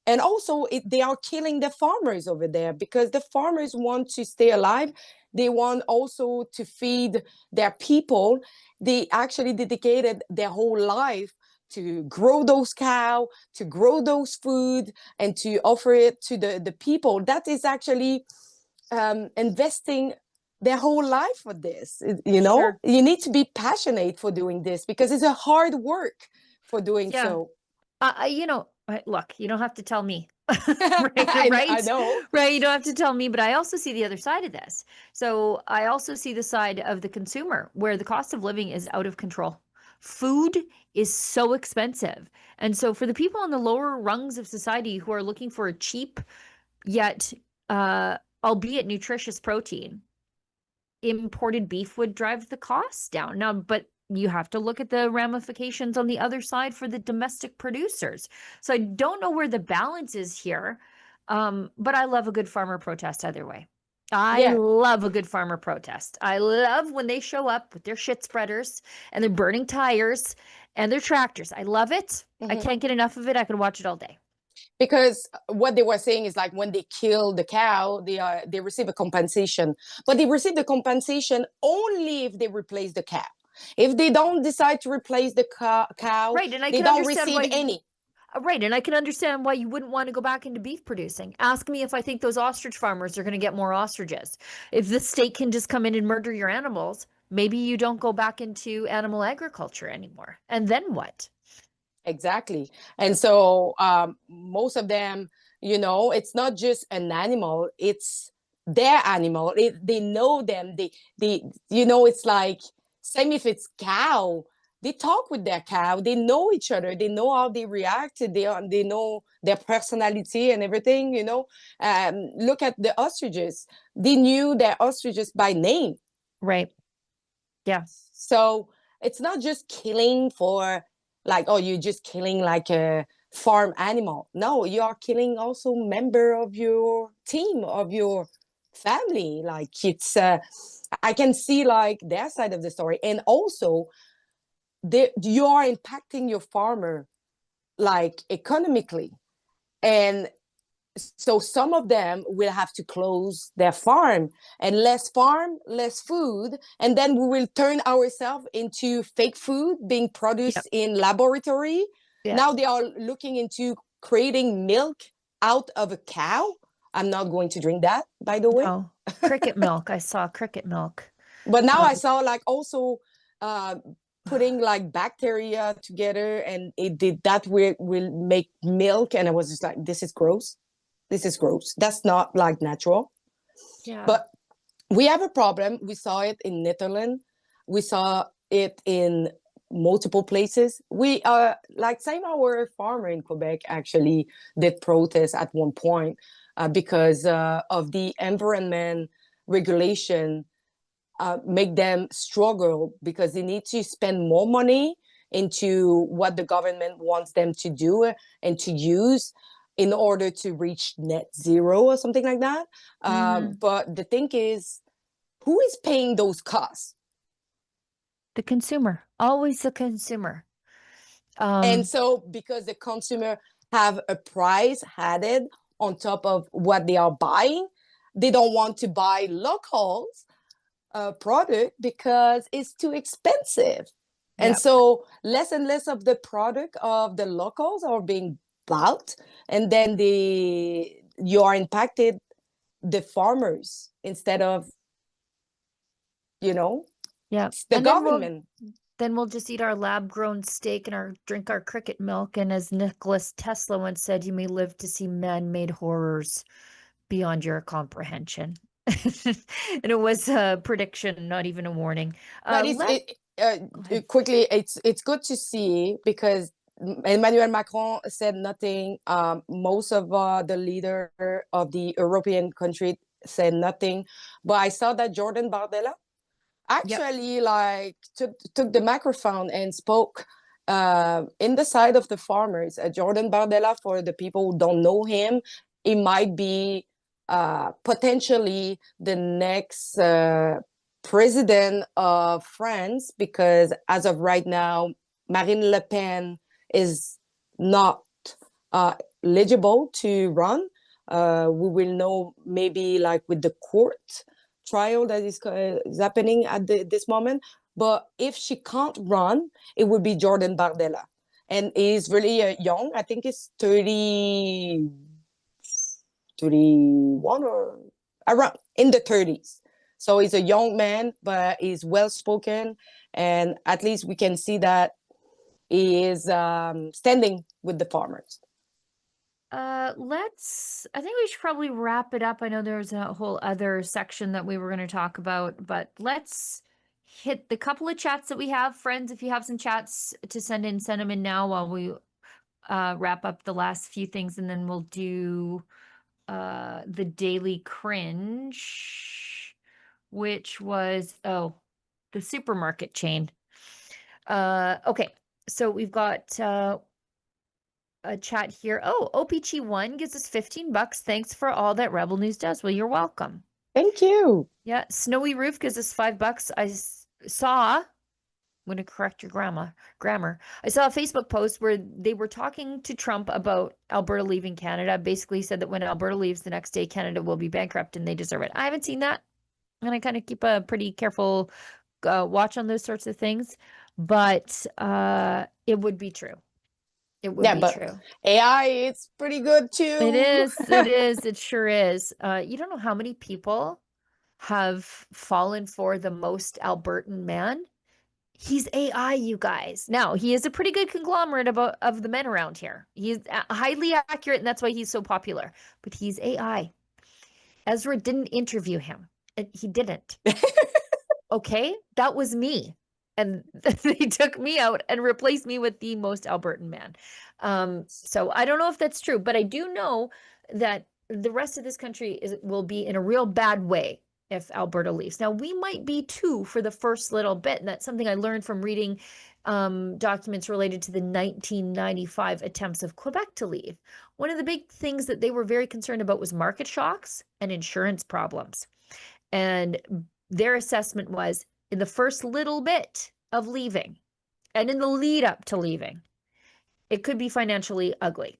And also they are killing the farmers over there, because the farmers want to stay alive. They want also to feed their people. They actually dedicated their whole life to grow those cows, to grow those food, and to offer it to the people. That is actually investing their whole life for this. You know, you need to be passionate for doing this, because it's a hard work for doing so. You know, look, you don't have to tell me. I know. Right, you don't have to tell me, but I also see the other side of this. So I also see the side of the consumer, where the cost of living is out of control. Food is so expensive. And so for the people on the lower rungs of society who are looking for a cheap yet albeit nutritious protein, imported beef would drive the costs down. Now, but you have to look at the ramifications on the other side for the domestic producers. So I don't know where the balance is here, but I love a good farmer protest either way. I love a good farmer protest. I love when they show up with their shit spreaders and they're burning tires and their tractors. I love it. I can't get enough of it. I could watch it all day. Because what they were saying is like when they kill the cow, they receive a compensation, but they receive the compensation only if they replace the cow. If they don't decide to replace the cow, right, and they don't receive any. Right, and I can understand why you wouldn't want to go back into beef producing. Ask me if I think those ostrich farmers are going to get more ostriches. If the state can just come in and murder your animals, maybe you don't go back into animal agriculture anymore. And then what? Exactly. And so most of them, you know, it's not just an animal, it's their animal. They know them. They you know, it's like, same if it's cow, they talk with their cow. They know each other. They know how they react. They know their personality and everything, you know. Look at the ostriches. They knew their ostriches by name. Right. Yeah. So it's not just killing for like, oh, you're just killing like a farm animal. No, you are killing also member of your team, of your family. Like it's, I can see like their side of the story. And also you are impacting your farmer like economically. And so some of them will have to close their farm, and less farm, less food. And then we will turn ourselves into fake food being produced in laboratory. Now they are looking into creating milk out of a cow. I'm not going to drink that, by the way. No, cricket milk. I saw cricket milk. But now I saw like also putting like bacteria together, and it did that will make milk, and I was just like, this is gross. This is gross. That's not like natural. Yeah. But we have a problem. We saw it in Netherlands. We saw it in multiple places. We like same our farmer in Quebec actually did protest at one point because of the environment regulation make them struggle because they need to spend more money into what the government wants them to do and to use in order to reach net zero or something like that. But the thing is, who is paying those costs? The consumer, always the consumer. And so because the consumer have a price added on top of what they are buying, they don't want to buy locals product because it's too expensive. And so less and less of the product of the locals are being bought, and then you are impacted the farmers instead of, the and government. Then we'll just eat our lab-grown steak and drink our cricket milk. And as Nicholas Tesla once said, you may live to see man-made horrors beyond your comprehension. And it was a prediction, not even a warning. But quickly, it's good to see because Emmanuel Macron said nothing. Most of the leader of the European country said nothing. But I saw that Jordan Bardella actually took the microphone and spoke in the side of the farmers. Jordan Bardella, for the people who don't know him, it might be potentially the next president of France, because as of right now, Marine Le Pen is not eligible to run. We will know maybe like with the court trial that is happening at this moment. But if she can't run, it would be Jordan Bardella. And he's really young. I think he's 31 or around in the 30s. So he's a young man, but he's well-spoken. And at least we can see that he is standing with the farmers. I think we should probably wrap it up. I know there's a whole other section that we were going to talk about, but let's hit the couple of chats that we have. Friends, if you have some chats to send them in now while we wrap up the last few things, and then we'll do the Daily Cringe, which was, the supermarket chain. Okay, so we've got a chat here. OPG1 gives us $15. Thanks for all that Rebel News does. Well, you're welcome. Thank you. Yeah, Snowy Roof gives us $5. I saw, I'm going to correct your grammar. I saw a Facebook post where they were talking to Trump about Alberta leaving Canada. Basically said that when Alberta leaves, the next day Canada will be bankrupt and they deserve it. I haven't seen that. And I kind of keep a pretty careful watch on those sorts of things. But it would be true. It would be true. AI, it's pretty good too. It is. It sure is. You don't know how many people have fallen for the most Albertan man. He's AI, you guys. Now, he is a pretty good conglomerate of the men around here. He's highly accurate, and that's why he's so popular. But he's AI. Ezra didn't interview him. He didn't. Okay? That was me. And they took me out and replaced me with the most Albertan man. So I don't know if that's true, but I do know that the rest of this country will be in a real bad way if Alberta leaves. Now, we might be too for the first little bit, and that's something I learned from reading documents related to the 1995 attempts of Quebec to leave. One of the big things that they were very concerned about was market shocks and insurance problems. And their assessment was, in the first little bit of leaving and in the lead up to leaving, it could be financially ugly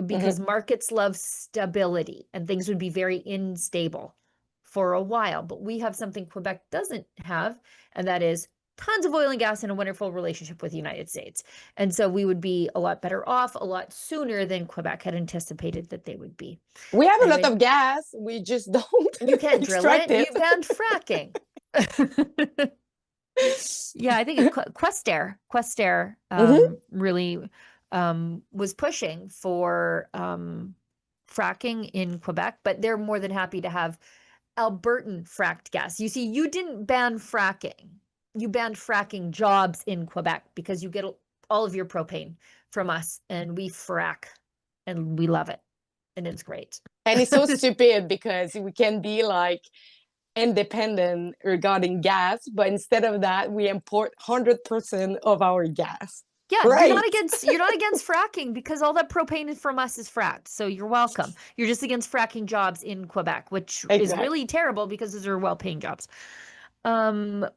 because markets love stability and things would be very unstable for a while. But we have something Quebec doesn't have, and that is tons of oil and gas and a wonderful relationship with the United States. And so we would be a lot better off a lot sooner than Quebec had anticipated that they would be. We have a lot Anyway, of gas. We just don't you can't drill extract it. You banned fracking. Yeah, I think Questair really was pushing for fracking in Quebec, but they're more than happy to have Albertan fracked gas. You see, you didn't ban fracking. You banned fracking jobs in Quebec because you get all of your propane from us and we frack and we love it. And it's great. And it's so stupid because we can be like independent regarding gas, but instead of that, we import 100% of our gas. Yeah, right. you're not against fracking because all that propane from us is fracked. So you're welcome. You're just against fracking jobs in Quebec, which is really terrible because those are well-paying jobs.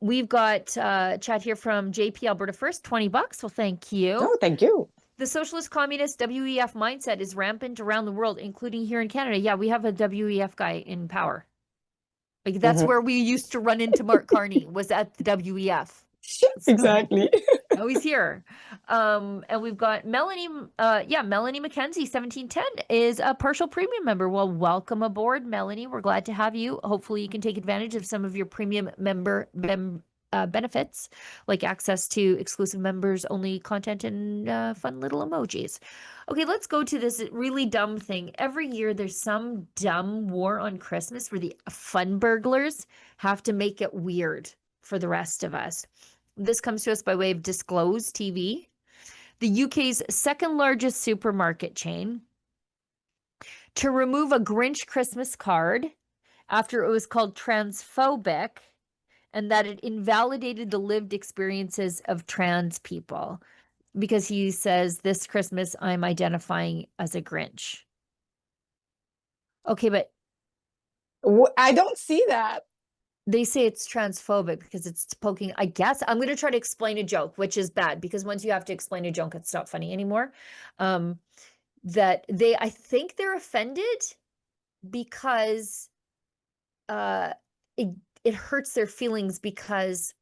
We've got chat here from JP Alberta First, $20. Well, thank you. Oh, thank you. The socialist communist WEF mindset is rampant around the world, including here in Canada. Yeah, we have a WEF guy in power. Like that's where we used to run into Mark Carney, was at the WEF. Exactly. Now he's here. And we've got Melanie, Melanie McKenzie, 1710, is a partial premium member. Well, welcome aboard, Melanie. We're glad to have you. Hopefully you can take advantage of some of your premium member benefits, like access to exclusive members only content and fun little emojis. Okay, let's go to this really dumb thing. Every year there's some dumb war on Christmas where the fun burglars have to make it weird for the rest of us. This comes to us by way of Disclose TV, the UK's second largest supermarket chain, to remove a Grinch Christmas card after it was called transphobic and that it invalidated the lived experiences of trans people, because he says, this Christmas I'm identifying as a Grinch. Okay, but I don't see that. They say it's transphobic because it's poking, I guess. I'm going to try to explain a joke, which is bad because once you have to explain a joke, it's not funny anymore. I think they're offended because it hurts their feelings because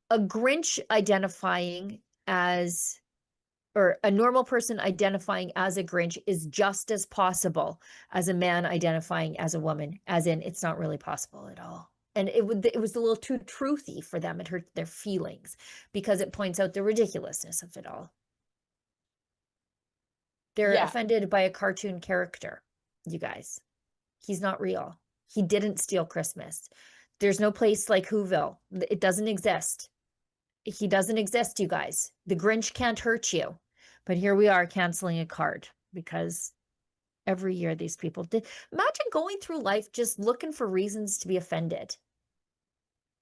a Grinch identifying as, or a normal person identifying as a Grinch is just as possible as a man identifying as a woman, as in it's not really possible at all. And it was a little too truthy for them. It hurt their feelings because it points out the ridiculousness of it all. They're offended by a cartoon character, you guys. He's not real. He didn't steal Christmas. There's no place like Whoville. It doesn't exist. He doesn't exist, you guys. The Grinch can't hurt you. But here we are canceling a card because every year these people did. Imagine going through life just looking for reasons to be offended.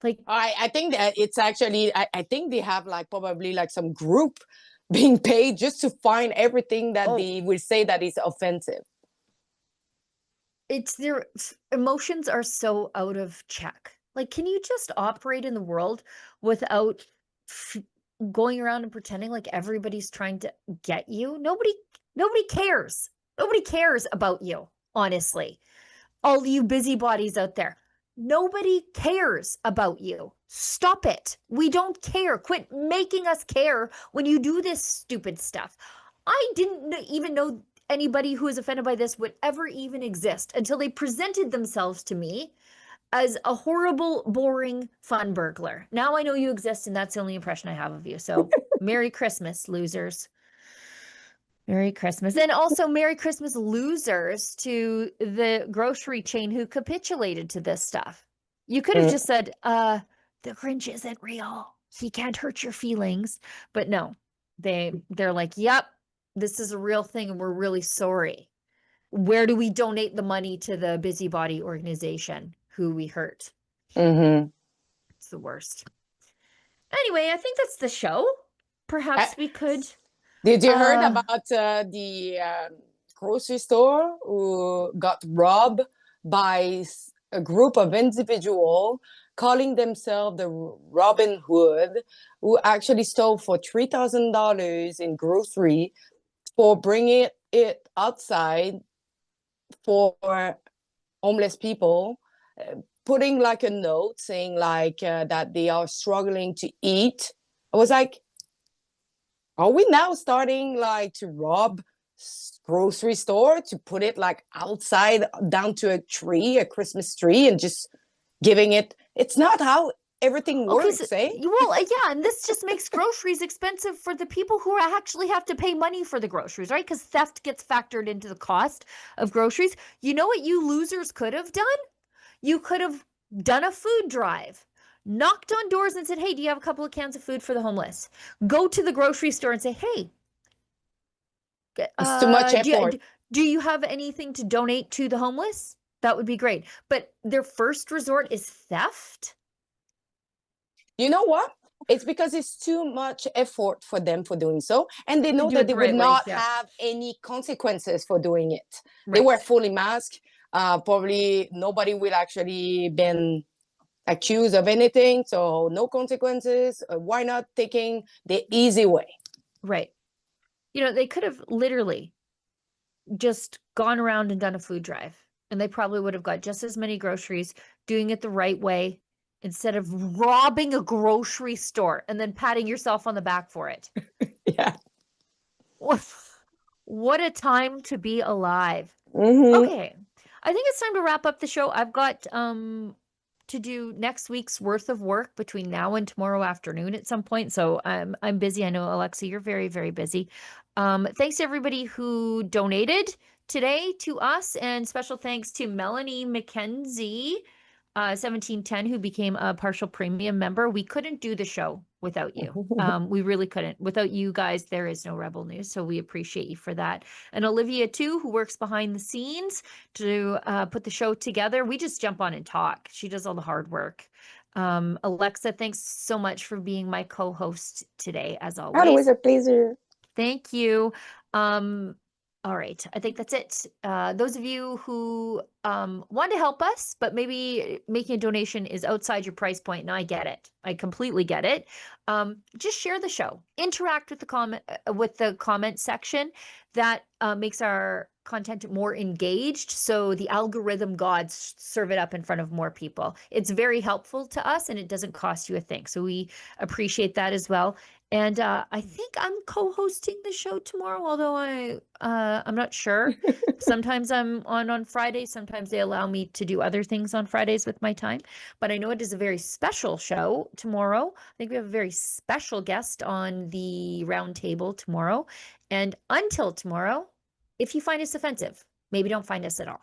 Like I think that it's actually, I think they have like probably like some group being paid just to find everything that they will say that is offensive. It's their emotions are so out of check. Like, can you just operate in the world without going around and pretending like everybody's trying to get you? Nobody cares. Nobody cares about you, honestly. All you busybodies out there. Nobody cares about you. Stop it. We don't care. Quit making us care when you do this stupid stuff. I didn't even know anybody who is offended by this would ever even exist until they presented themselves to me as a horrible, boring fun burglar. Now I know you exist, and that's the only impression I have of you. So Merry Christmas, losers. Merry Christmas. And also Merry Christmas, losers, to the grocery chain who capitulated to this stuff. You could have just said, the Grinch isn't real. He can't hurt your feelings. But no, they're like, yep, this is a real thing and we're really sorry. Where do we donate the money to the busybody organization who we hurt? It's the worst. Anyway, I think that's the show. Perhaps we could... Did you heard about the grocery store who got robbed by a group of individuals calling themselves the Robin Hood, who actually stole for $3,000 in grocery for bringing it outside for homeless people putting like a note saying like that they are struggling to eat. I was like, are we now starting like to rob grocery store, to put it like outside down to a tree, a Christmas tree, and just giving it? It's not how everything works, eh? Well, yeah, and this just makes groceries expensive for the people who actually have to pay money for the groceries, right? Because theft gets factored into the cost of groceries. You know what you losers could have done? You could have done a food drive, knocked on doors and said, hey, do you have a couple of cans of food for the homeless? Go to the grocery store and say, hey, it's too much effort. Do you have anything to donate to the homeless? That would be great. But their first resort is theft? You know what? It's because it's too much effort for them for doing so. And they know do that it they the would right way, not yeah. have any consequences for doing it. They Right. were fully masked. Probably nobody will actually been accused of anything. So no consequences. Why not taking the easy way? Right. You know, they could have literally just gone around and done a food drive, and they probably would have got just as many groceries, doing it the right way, instead of robbing a grocery store and then patting yourself on the back for it. Yeah. What a time to be alive. Mm-hmm. Okay. I think it's time to wrap up the show. I've got to do next week's worth of work between now and tomorrow afternoon at some point. So I'm busy. I know, Alexa, you're very, very busy. Thanks to everybody who donated today to us, and special thanks to Melanie McKenzie, 1710, who became a partial premium member. We couldn't do the show without you. We really couldn't. Without you guys, there is no Rebel News. So we appreciate you for that. And Olivia, too, who works behind the scenes to put the show together. We just jump on and talk. She does all the hard work. Alexa, thanks so much for being my co-host today, as always. Always a pleasure. Thank you. All right, I think that's it. Those of you who want to help us, but maybe making a donation is outside your price point, and I get it. I completely get it. Just share the show. Interact with the comment section. That makes our content more engaged, so the algorithm gods serve it up in front of more people. It's very helpful to us, and it doesn't cost you a thing. So we appreciate that as well. And I think I'm co-hosting the show tomorrow, although I'm not sure. Sometimes I'm on Fridays. Sometimes they allow me to do other things on Fridays with my time. But I know it is a very special show tomorrow. I think we have a very special guest on the round table tomorrow. And until tomorrow, if you find us offensive, maybe don't find us at all.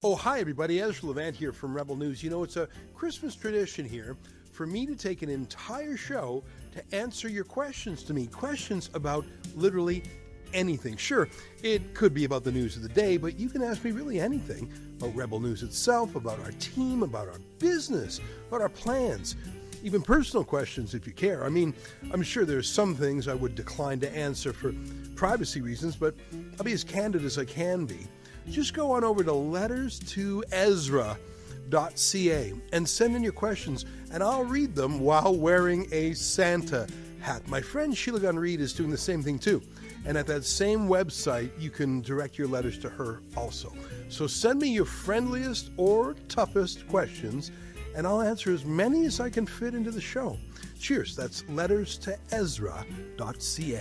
Oh, hi, everybody. Ezra Levant here from Rebel News. You know, it's a Christmas tradition here for me to take an entire show to answer your questions to me. Questions about literally anything. Sure, it could be about the news of the day, but you can ask me really anything about Rebel News itself, about our team, about our business, about our plans, even personal questions if you care. I mean, I'm sure there's some things I would decline to answer for privacy reasons, but I'll be as candid as I can be. Just go on over to letters2ezra.ca and send in your questions, and I'll read them while wearing a Santa hat. My friend Sheila Gunn Reid is doing the same thing too. And at that same website, you can direct your letters to her also. So send me your friendliest or toughest questions, and I'll answer as many as I can fit into the show. Cheers. That's letters2ezra.ca.